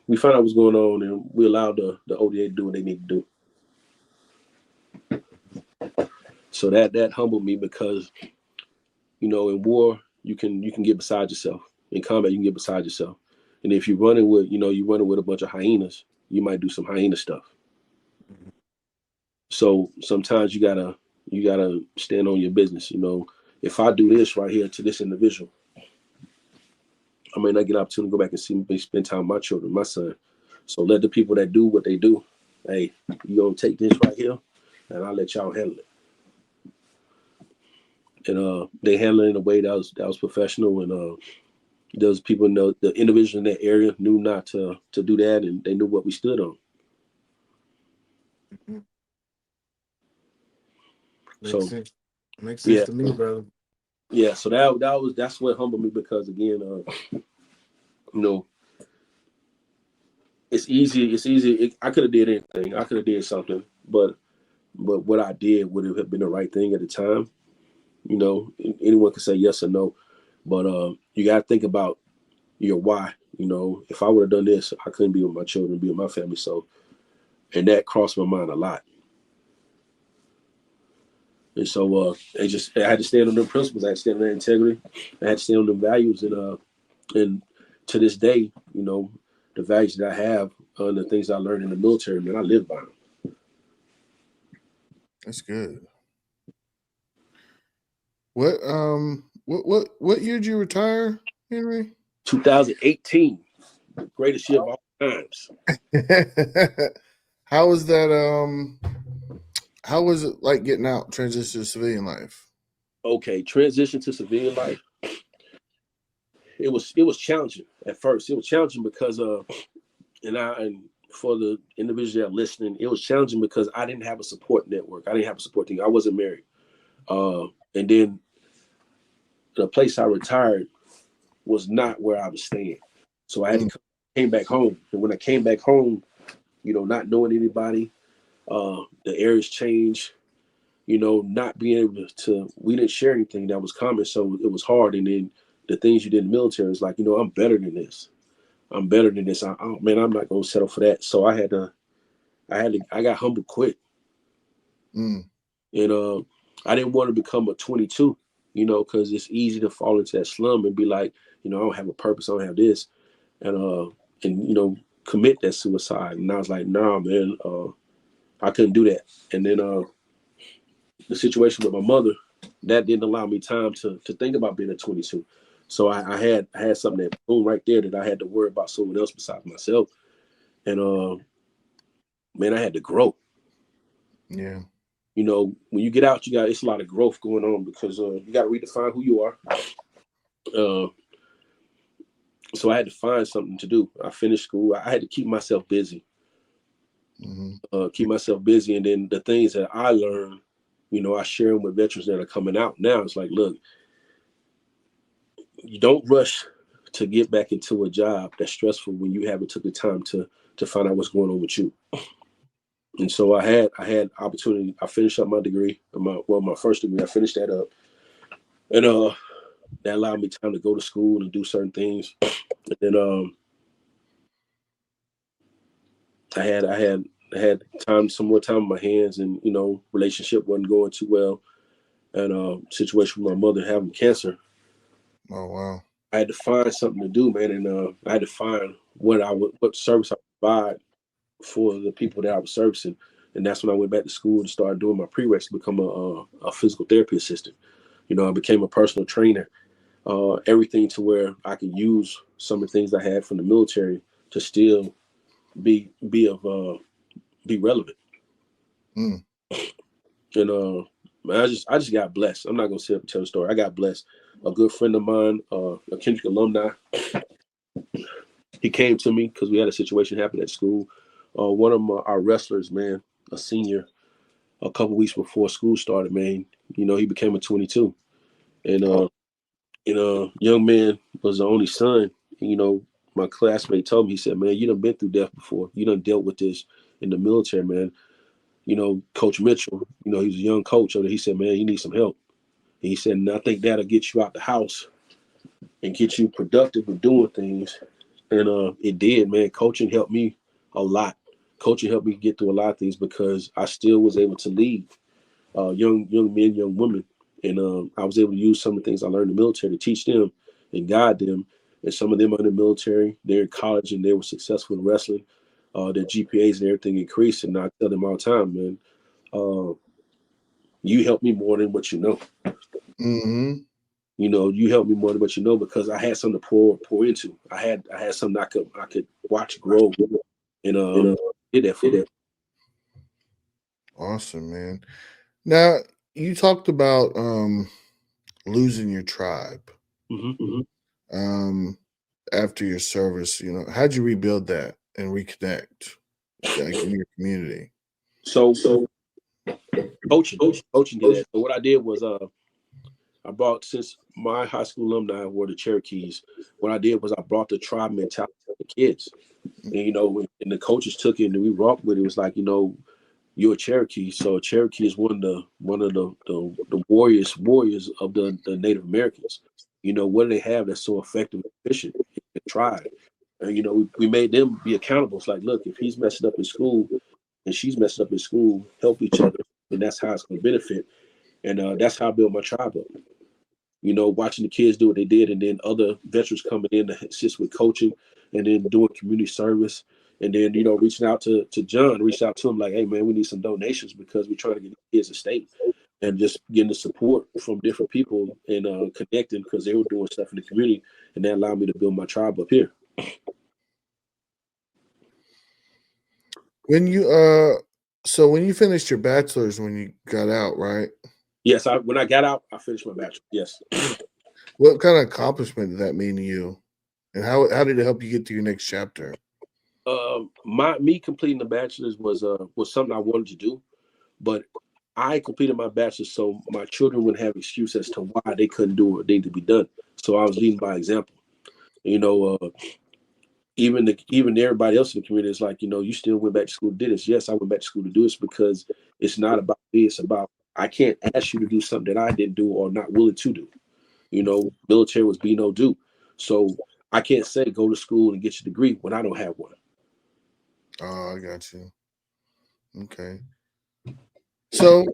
we found out what was going on, and we allowed the ODA to do what they need to do. So that humbled me, because, in war you can get beside yourself. In combat, you can get beside yourself. And if you're running with, a bunch of hyenas, you might do some hyena stuff. So sometimes you gotta stand on your business. If I do this right here to this individual, I may not get an opportunity to go back and spend time with my children, my son. So let the people that do what they do, hey, you gonna take this right here, and I'll let y'all handle it. and they handled it in a way that was professional, and those people know the individuals in that area knew not to do that, and they knew what we stood on. Makes sense to me, brother. Yeah, so that's what humbled me, because again, it's easy. I could have did anything. I could have did something, but what I did would have been the right thing at the time. Anyone can say yes or no, but you got to think about your why. If I would have done this, I couldn't be with my children, be with my family. So, and that crossed my mind a lot. And so I had to stand on them principles. I had to stand on that integrity. I had to stand on them values. And to this day, the values that I have and the things I learned in the military, man, I live by them. That's good. What year did you retire, Henry? 2018, the greatest year of all times. How was that? How was it like getting out, transition to civilian life? Okay, transition to civilian life. It was challenging at first. It was challenging because and for the individuals that are listening, it was challenging because I didn't have a support network. I didn't have a support team. I wasn't married. And then the place I retired was not where I was staying. So I had to came back home. And when I came back home, not knowing anybody, the areas changed, not being able to, we didn't share anything that was common. So it was hard. And then the things you did in the military is like, I'm better than this. I'm better than this. I'm not going to settle for that. So I got humbled quick. And I didn't want to become a 22, because it's easy to fall into that slum and be like, I don't have a purpose. I don't have this. And commit that suicide. And I was like, nah, man, I couldn't do that. And then the situation with my mother, that didn't allow me time to think about being a 22. So I had something that boom right there that I had to worry about someone else besides myself. And man, I had to grow. Yeah. When you get out, it's a lot of growth going on, because you got to redefine who you are. So I had to find something to do. I finished school. I had to keep myself busy. Keep myself busy. And then the things that I learned, I share them with veterans that are coming out now. It's like, look, you don't rush to get back into a job that's stressful when you haven't took the time to find out what's going on with you. And so I had opportunity. I finished up my degree, my first degree. I finished that up, and that allowed me time to go to school and do certain things. And then I had some more time on my hands, and relationship wasn't going too well, and situation with my mother having cancer. Oh wow! I had to find something to do, man, and I had to find what service I would provide for the people that I was servicing. And that's when I went back to school and started doing my prereqs to become a physical therapy assistant. I became a personal trainer, everything to where I could use some of the things I had from the military to still be relevant. And I just got blessed. I'm not gonna sit up and tell the story. I got blessed. A good friend of mine, a Kendrick alumni, he came to me because we had a situation happen at school. One of our wrestlers, man, a senior, a couple weeks before school started, man, he became a 22. And young man was the only son. My classmate told me, he said, man, you done been through death before. You done dealt with this in the military, man. Coach Mitchell, he was a young coach. He said, man, you need some help. And he said, and I think that'll get you out the house and get you productive with doing things. And it did, man. Coaching helped me a lot. Coaching helped me get through a lot of things because I still was able to lead young men, young women. And I was able to use some of the things I learned in the military to teach them and guide them. And some of them are in the military, they're in college and they were successful in wrestling. Their GPAs and everything increased. And I tell them all the time, man, you help me more than what you know. You helped me more than what you know, because I had something to pour into. I had something I could watch grow, and did that for them. Awesome, man. Now you talked about losing your tribe after your service. How'd you rebuild that and reconnect in your community? So coaching did that. So what I did was I brought, since my high school alumni were the Cherokees, what I did was I brought the tribe mentality to the kids. And, and the coaches took it and we rocked with it. It was like, you're a Cherokee. So a Cherokee is one of the warriors of the Native Americans. What do they have that's so effective and efficient? The tribe. And, we made them be accountable. It's like, look, if he's messing up in school and she's messing up in school, help each other. And that's how it's going to benefit. And that's how I built my tribe up. Watching the kids do what they did, and then other veterans coming in to assist with coaching, and then doing community service, and then reaching out to John, reached out to him like, hey man, we need some donations because we're trying to get the kids a state, and just getting the support from different people and connecting because they were doing stuff in the community, and that allowed me to build my tribe up here. When you finished your bachelor's, when you got out, right? Yes, when I got out, I finished my bachelor. Yes. What kind of accomplishment did that mean to you, and how did it help you get to your next chapter? Me completing the bachelor's was something I wanted to do, but I completed my bachelor's so my children wouldn't have excuse as to why they couldn't do what needed to be done. So I was leading by example. Even everybody else in the community is like, you still went back to school to do this. Yes, I went back to school to do this because it's not about me. It's about, I can't ask you to do something that I didn't do or not willing to do. Military was be no do. So I can't say go to school and get your degree when I don't have one. Oh, I got you. Okay. So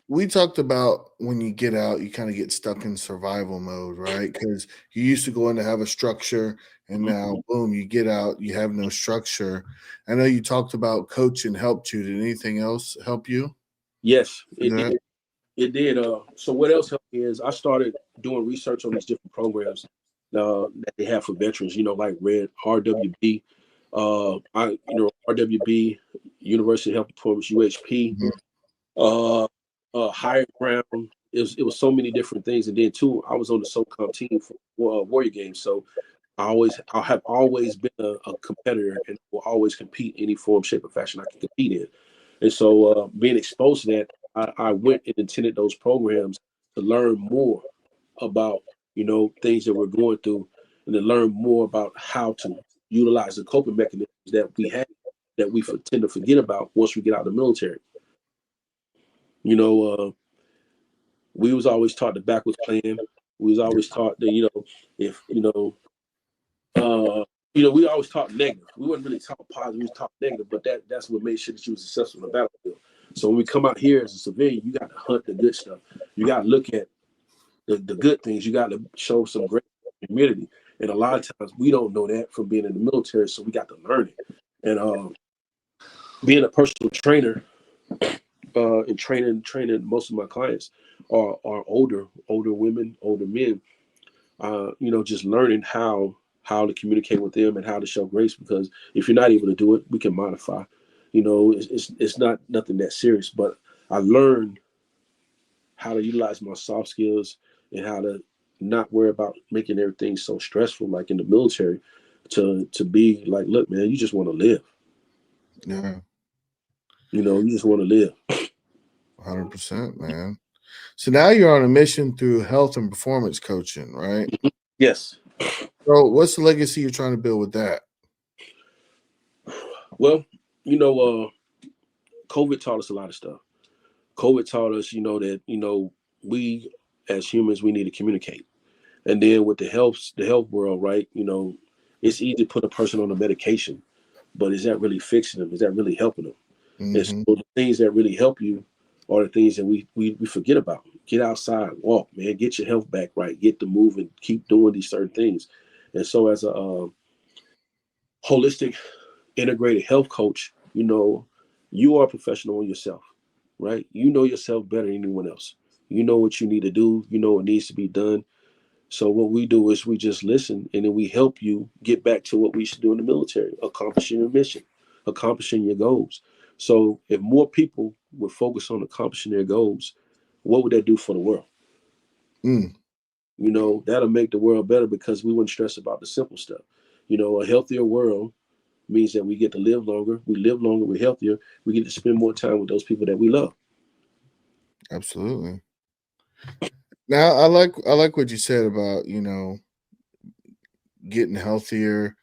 we talked about when you get out, you kind of get stuck in survival mode, right? Because you used to go in to have a structure, and now, boom, you get out, you have no structure. I know you talked about coaching helped you. Did anything else help you? Yes, it did. It did. So what else helped me is I started doing research on these different programs that they have for veterans, like RWB, RWB, University Health Performance, UHP, Higher Ground. It was so many different things. And then too, I was on the SOCOM team for Warrior Games. So I have always been a competitor and will always compete in any form, shape, or fashion I can compete in. And so being exposed to that, I went and attended those programs to learn more about, things that we're going through, and to learn more about how to utilize the coping mechanisms that we have that we tend to forget about once we get out of the military. We was always taught the backwards plan. We was always taught that, we always taught negative. We wasn't really taught positive. We was taught negative, but that's what made sure that you was successful in the battlefield. So when we come out here as a civilian, you got to hunt the good stuff. You got to look at the good things. You got to show some great humility. And a lot of times we don't know that from being in the military, so we got to learn it. And being a personal trainer and training most of my clients are older women, older men. Just learning how to communicate with them and how to show grace, because if you're not able to do it, we can modify. It's not nothing that serious, but I learned how to utilize my soft skills and how to not worry about making everything so stressful, like in the military, to be like, look, man, you just want to live. Yeah. You just want to live. 100%, man. So now you're on a mission through health and performance coaching, right? Yes. So what's the legacy you're trying to build with that? Well, COVID taught us a lot of stuff. COVID taught us, that, we as humans, we need to communicate. And then with the health world, right, it's easy to put a person on a medication, but is that really fixing them? Is that really helping them? Mm-hmm. And so the things that really help you are the things that we forget about. Get outside, walk, man, get your health back right, get to moving, keep doing these certain things. And so as a holistic, integrated health coach, you are a professional on yourself, right? You know yourself better than anyone else. You know what you need to do. You know what needs to be done. So what we do is we just listen, and then we help you get back to what we should do in the military, accomplishing your mission, accomplishing your goals. So if more people would focus on accomplishing their goals, what would that do for the world? Mm. You know, that'll make the world better because we wouldn't stress about the simple stuff. You know, a healthier world means that we get to live longer. We live longer, we're healthier. We get to spend more time with those people that we love. Absolutely. Now, I like what you said about, you know, getting healthier,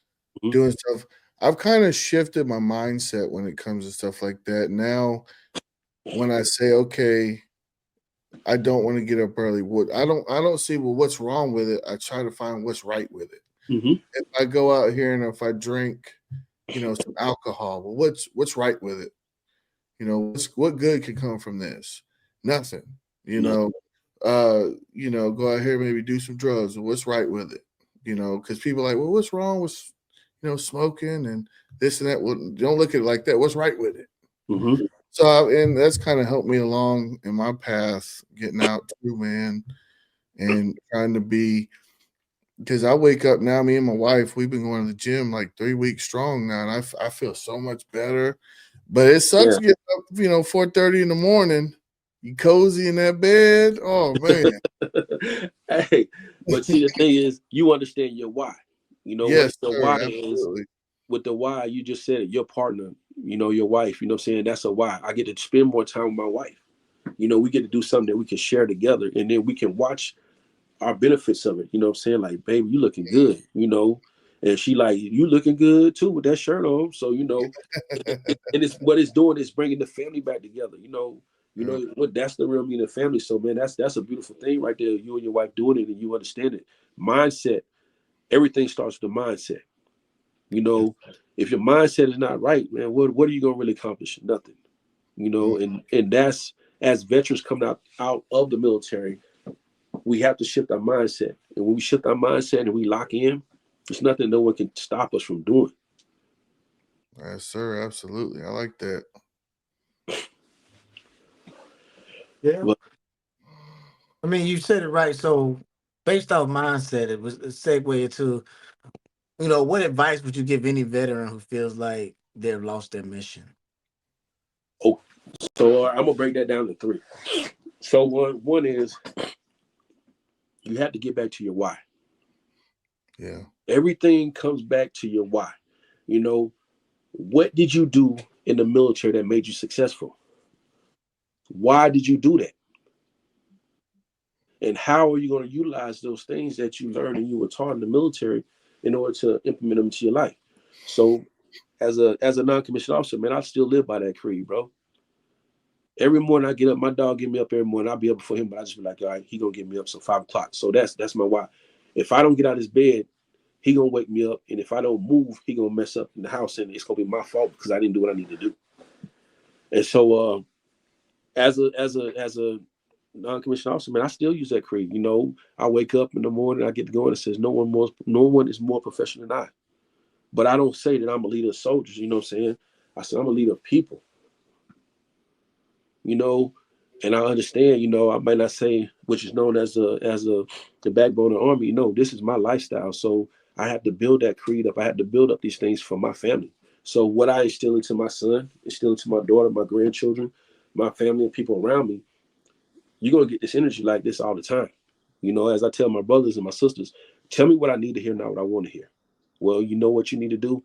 Mhm. doing stuff. I've kind of shifted my mindset when it comes to stuff like that. Now, when I say, okay, I don't want to get up early, I don't see, well, what's wrong with it. I try to find what's right with it. Mhm. If I go out here and if I drink, you know, some alcohol, well, what's right with it? You know, what good can come from this? Nothing. You Nothing. know, go out here, maybe do some drugs. Well, what's right with it? You know, because people are like, well, what's wrong with, you know, smoking and this and that? Well, don't look at it like that. What's right with it? Mhm. So, and that's kind of helped me along in my path, getting out too, man, and trying to be, because I wake up now, me and my wife, we've been going to the gym like 3 weeks strong now, and I feel so much better. But it sucks Yeah. getting up, you know, 4:30 in the morning. You cozy in that bed. Oh man. Hey, but see, the thing is, you understand your why. You know what Yes, your sir. why is. Absolutely. With the why, you just said it, your partner, you know, your wife, you know what I'm saying? That's a why. I get to spend more time with my wife. You know, we get to do something that we can share together, and then we can watch our benefits of it. You know what I'm saying? Like, baby, you looking good, you know? And she like, you looking good too with that shirt on. So, you know, and it's what it's doing is bringing the family back together. You Yeah. know what? That's the real meaning of family. So, man, that's a beautiful thing right there. You and your wife doing it, and you understand it. Mindset. Everything starts with the mindset. You know, if your mindset is not right, man, what are you gonna really accomplish? Nothing. You know, and that's as veterans coming out of the military, we have to shift our mindset. And when we shift our mindset and we lock in, there's nothing no one can stop us from doing. Yes, sir. Absolutely. I like that. Yeah. But I mean, you said it right. So, based off mindset, it was a segue into, you know, what advice would you give any veteran who feels like they've lost their mission? oh, so I'm gonna break that down to three. So one is you have to get back to your why. Yeah. Everything comes back to your why. You know, what did you do in the military that made you successful? Why did you do that? And how are you going to utilize those things that you learned and you were taught in the military in order to implement them into your life? So as a non-commissioned officer, man, I still live by that creed, bro. Every morning I get up, my dog get me up every morning. I'll be up before him, but I just be like, all right, he gonna get me up. So 5 o'clock. So that's my why. If I don't get out of his bed, he gonna wake me up. And if I don't move, he gonna mess up in the house and it's gonna be my fault because I didn't do what I need to do. And so as a non-commissioned officer, man, I still use that creed. You know, I wake up in the morning, I get to go and it says no one is more professional than I. But I don't say that I'm a leader of soldiers, you know what I'm saying? I say I'm a leader of people, you know, and I understand, you know, I might not say which is known as the backbone of the army, you know, this is my lifestyle. So I have to build that creed up. I have to build up these things for my family. So what I instill into my son, instill into my daughter, my grandchildren, my family and people around me, you're gonna get this energy like this all the time. You know, as I tell my brothers and my sisters, tell me what I need to hear, not what I want to hear. Well, you know what you need to do,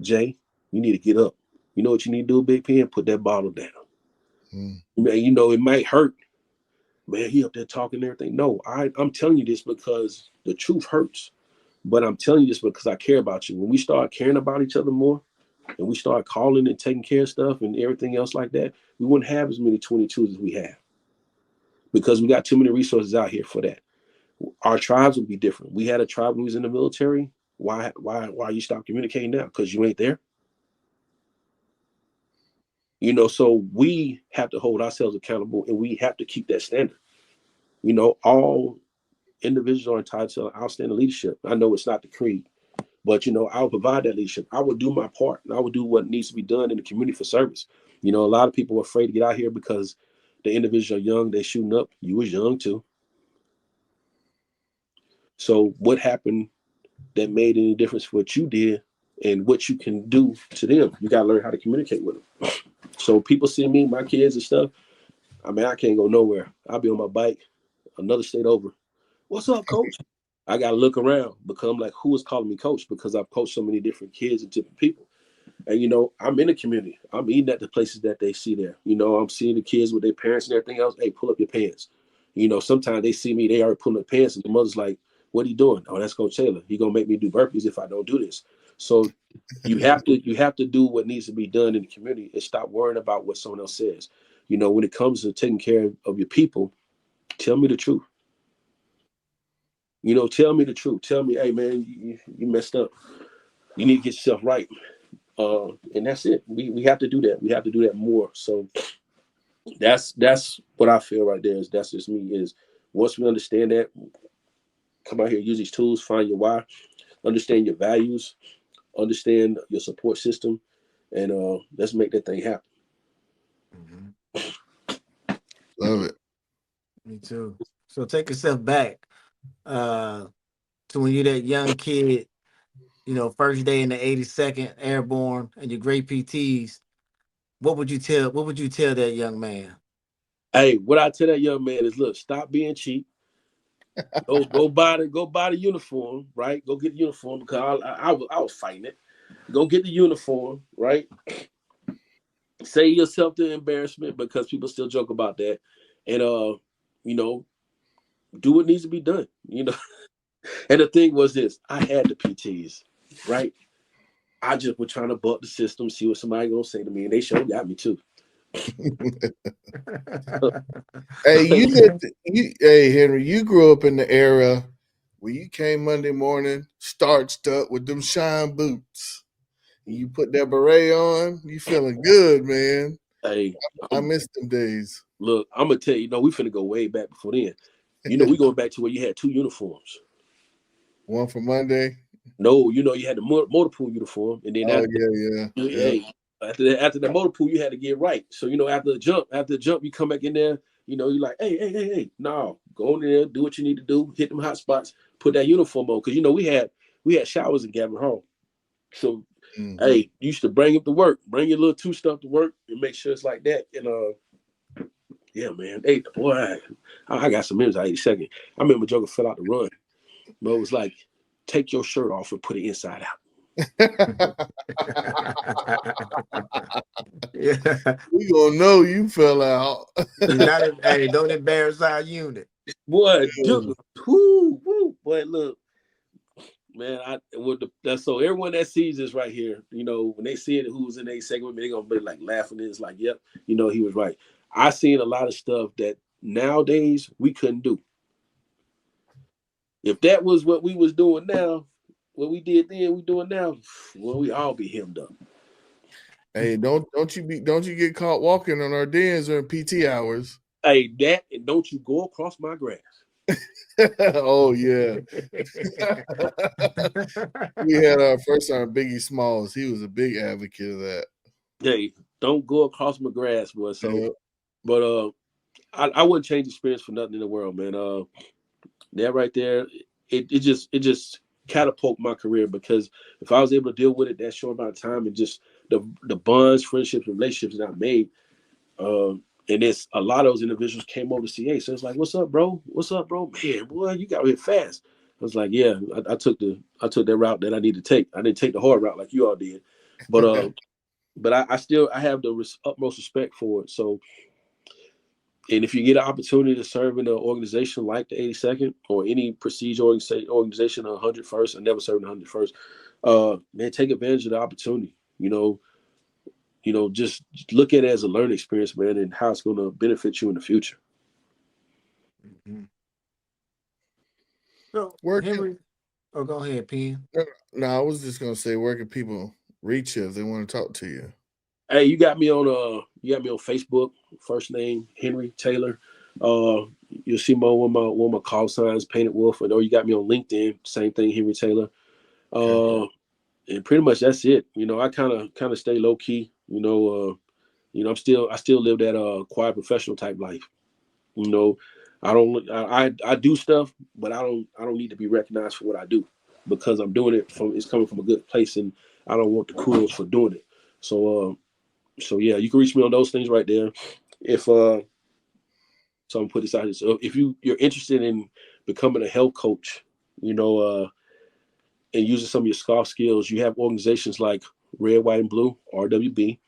Jay? You need to get up. You know what you need to do, Big Pen? Put that bottle down. Man, you know, it might hurt. Man, he up there talking and everything. No, I'm telling you this because the truth hurts. But I'm telling you this because I care about you. When we start caring about each other more and we start calling and taking care of stuff and everything else like that, we wouldn't have as many 22s as we have because we got too many resources out here for that. Our tribes would be different. We had a tribe who was in the military. Why you stop communicating now? Because you ain't there. You know, so we have to hold ourselves accountable and we have to keep that standard. You know, all individuals are entitled to outstanding leadership. I know it's not the creed, but you know, I'll provide that leadership. I will do my part and I will do what needs to be done in the community for service. You know, a lot of people are afraid to get out here because the individuals are young, they shooting up. You was young too. So what happened that made any difference for what you did and what you can do to them? You got to learn how to communicate with them. So people see me, my kids and stuff. I mean, I can't go nowhere. I'll be on my bike, another state over, What's up, coach? I got to look around because I'm like, who is calling me coach? Because I've coached so many different kids and different people. And, you know, I'm in the community. I'm eating at the places that they see there. You know, I'm seeing the kids with their parents and everything else. Hey, pull up your pants. You know, sometimes they see me, they already pulling up pants, and the mother's like, what are you doing? Oh, that's Coach Taylor. He going to make me do burpees if I don't do this. So you have to do what needs to be done in the community and stop worrying about what someone else says. You know, when it comes to taking care of your people, tell me the truth. You know, tell me the truth. Tell me, hey, man, you messed up. You need to get yourself right. And that's it. We have to do that. We have to do that more. So that's what I feel right there. That's just me. Is once we understand that, come out here, use these tools, find your why, understand your values, understand your support system, and let's make that thing happen. Love it. Me too. So take yourself back to when you're that young kid, you know, first day in the 82nd Airborne and your great PTs. What would you tell that young man? Hey, what I tell that young man is, look, stop being cheap. Go buy the uniform, right? Go get the uniform because I was fighting it. Go get the uniform, right? Save yourself the embarrassment because people still joke about that, and you know, do what needs to be done. You know, and the thing was this: I had the PTs, right? I just was trying to buck the system, see what somebody gonna say to me, and they sure got me too. Hey, hey Henry, you grew up in the era where you came Monday morning, starched up with them shine boots. And you put that beret on, you feeling good, man. Hey, I miss them days. look, I'm gonna tell you, we finna go way back before then. You know, we going back to where you had 2 uniforms. One for Monday. No, you know, you had the motor pool uniform, and then after the motor pool, you had to get right. So, you know, after the jump, you come back in there, you know, you're like, hey, no, go in there, do what you need to do, hit them hot spots, put that uniform on. Cause you know, we had showers in Gavin Hall. So hey, you used to bring up to work, bring your little 2 stuff to work and make sure it's like that. And yeah, man. Hey, boy, I got some memories out 82nd. I remember Joker fell out the run. But it was like, take your shirt off and put it inside out. Yeah. We gonna know you fell out. Hey, don't embarrass our unit. Boy, dude, whoo, boy, look, man, so everyone that sees this right here, you know, when they see it, who's in a segment, they're gonna be like laughing. It's like, yep, you know, he was right. I seen a lot of stuff that nowadays we couldn't do. If that was what we was doing now, what we did then, we doing now, well, we all be hemmed up. Hey, don't you get caught walking on our dens during PT hours. Hey, that, and don't you go across my grass. Oh yeah. We had our first time Biggie Smalls. He was a big advocate of that. Hey, don't go across my grass, boy. So, Yeah. but I wouldn't change the experience for nothing in the world, man. That right there, it just catapulted my career, because if I was able to deal with it that short amount of time, and just the bonds, friendships, and relationships that I made, and it's a lot of those individuals came over to CA. So it's like, what's up, bro? What's up, bro? Man, boy, you got here fast. I was like, yeah, I took that route that I need to take. I didn't take the hard route like you all did, but but I have the utmost respect for it. So, and if you get an opportunity to serve in an organization like the 82nd or any prestige organization, 101st, I never served in 101st, man, take advantage of the opportunity. You know, just look at it as a learning experience, man, and how it's going to benefit you in the future. Mm-hmm. So, Working. Henry, go ahead, Pen. No, I was just gonna say, where can people reach you if they want to talk to you? Hey, you got me on Facebook, first name Henry Taylor. You'll see one of my call signs, Painted Wolf, or you got me on LinkedIn, same thing, Henry Taylor. And pretty much that's it. You know, I kind of stay low key. You know, I still live that quiet professional type life. You know, I do stuff, but I don't need to be recognized for what I do, because I'm doing it it's coming from a good place, and I don't want the kudos for doing it. So yeah, you can reach me on those things right there. If so, I'm put this out here. So if you're interested in becoming a health coach, you know, and using some of your soft skills. You have organizations like Red, White, and Blue, RWB.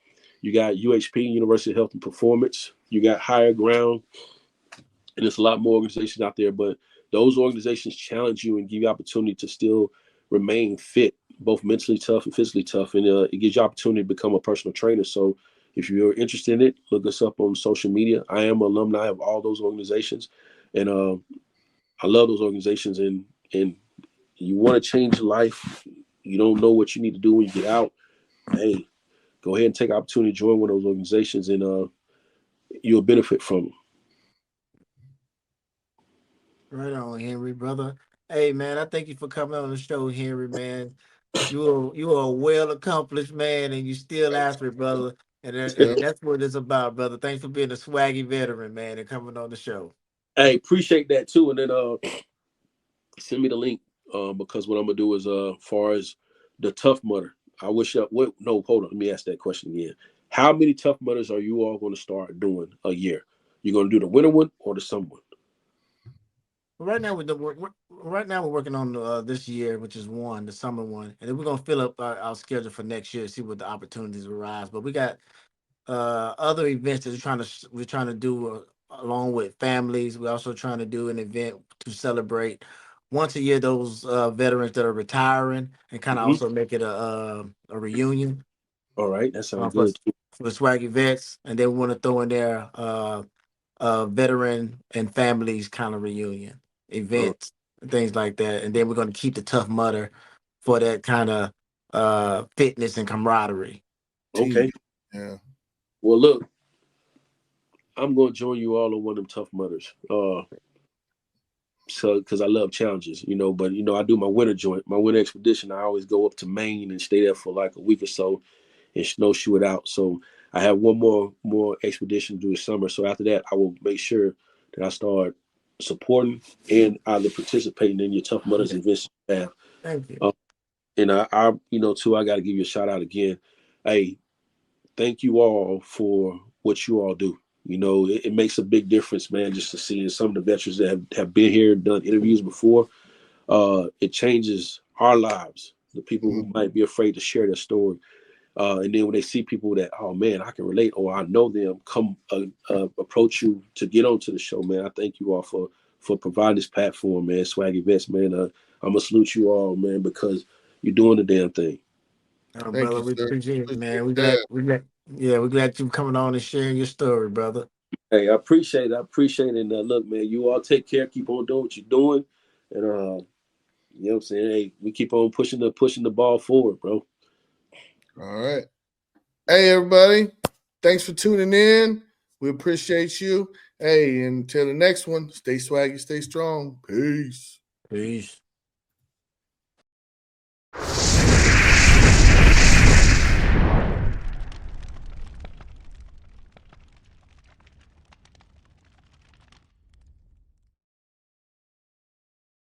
You got UHP, University of Health and Performance. You got Higher Ground, and there's a lot more organizations out there. But those organizations challenge you and give you opportunity to still remain fit, both mentally tough and physically tough. And it gives you opportunity to become a personal trainer. So if you're interested in it, look us up on social media. I am an alumni of all those organizations. And I love those organizations. And you want to change your life, you don't know what you need to do when you get out, hey, go ahead and take opportunity to join one of those organizations, and you'll benefit from them. Right on, Henry, brother. Hey, man, I thank you for coming on the show, Henry, man. You are a well accomplished man, and you still after it, brother. And that's what it's about, brother. Thanks for being a swaggy veteran, man, and coming on the show. Hey, appreciate that too. And then send me the link because what I'm gonna do is far as the Tough Mudder. I wish hold on, let me ask that question again. How many Tough Mudders are you all going to start doing a year? You're going to do the winter one or the summer one? Right now, we're working on this year, which is the summer one, and then we're gonna fill up our schedule for next year, see what the opportunities arise. But we got other events that we're trying to do along with families. We're also trying to do an event to celebrate once a year those veterans that are retiring, and kind of also make it a reunion. All right, that sounds for, good. for the Swaggy Vets, and then we want to throw in there veteran and families kind of reunion events and things like that. And then we're going to keep the Tough Mudder for that kind of fitness and camaraderie. Okay. Yeah. Well, look, I'm going to join you all on one of them Tough Mudders. So, because I love challenges, you know, but, you know, I do my winter expedition. I always go up to Maine and stay there for like a week or so and snowshoe it out. So I have one more expedition to do this summer. So after that, I will make sure that I start supporting and either participating in your Tough Mudders events. Thank you. And I you know, too, I got to give you a shout out again. Hey, thank you all for what you all do. You know, it makes a big difference, man, just to see some of the veterans that have been here and done interviews before. It changes our lives, the people who might be afraid to share their story. And then when they see people that, oh, man, I can relate or I know them, come approach you to get onto the show, man. I thank you all for providing this platform, man. Swaggy Vets, man. I'm going to salute you all, man, because you're doing the damn thing. Brother, we appreciate it, man. We're glad you coming on and sharing your story, brother. Hey, I appreciate it. And look, man, you all take care. Keep on doing what you're doing. And, you know what I'm saying? Hey, we keep on pushing the ball forward, bro. All right. Hey, everybody. Thanks for tuning in. We appreciate you. Hey, until the next one, stay swaggy, stay strong. Peace. Peace.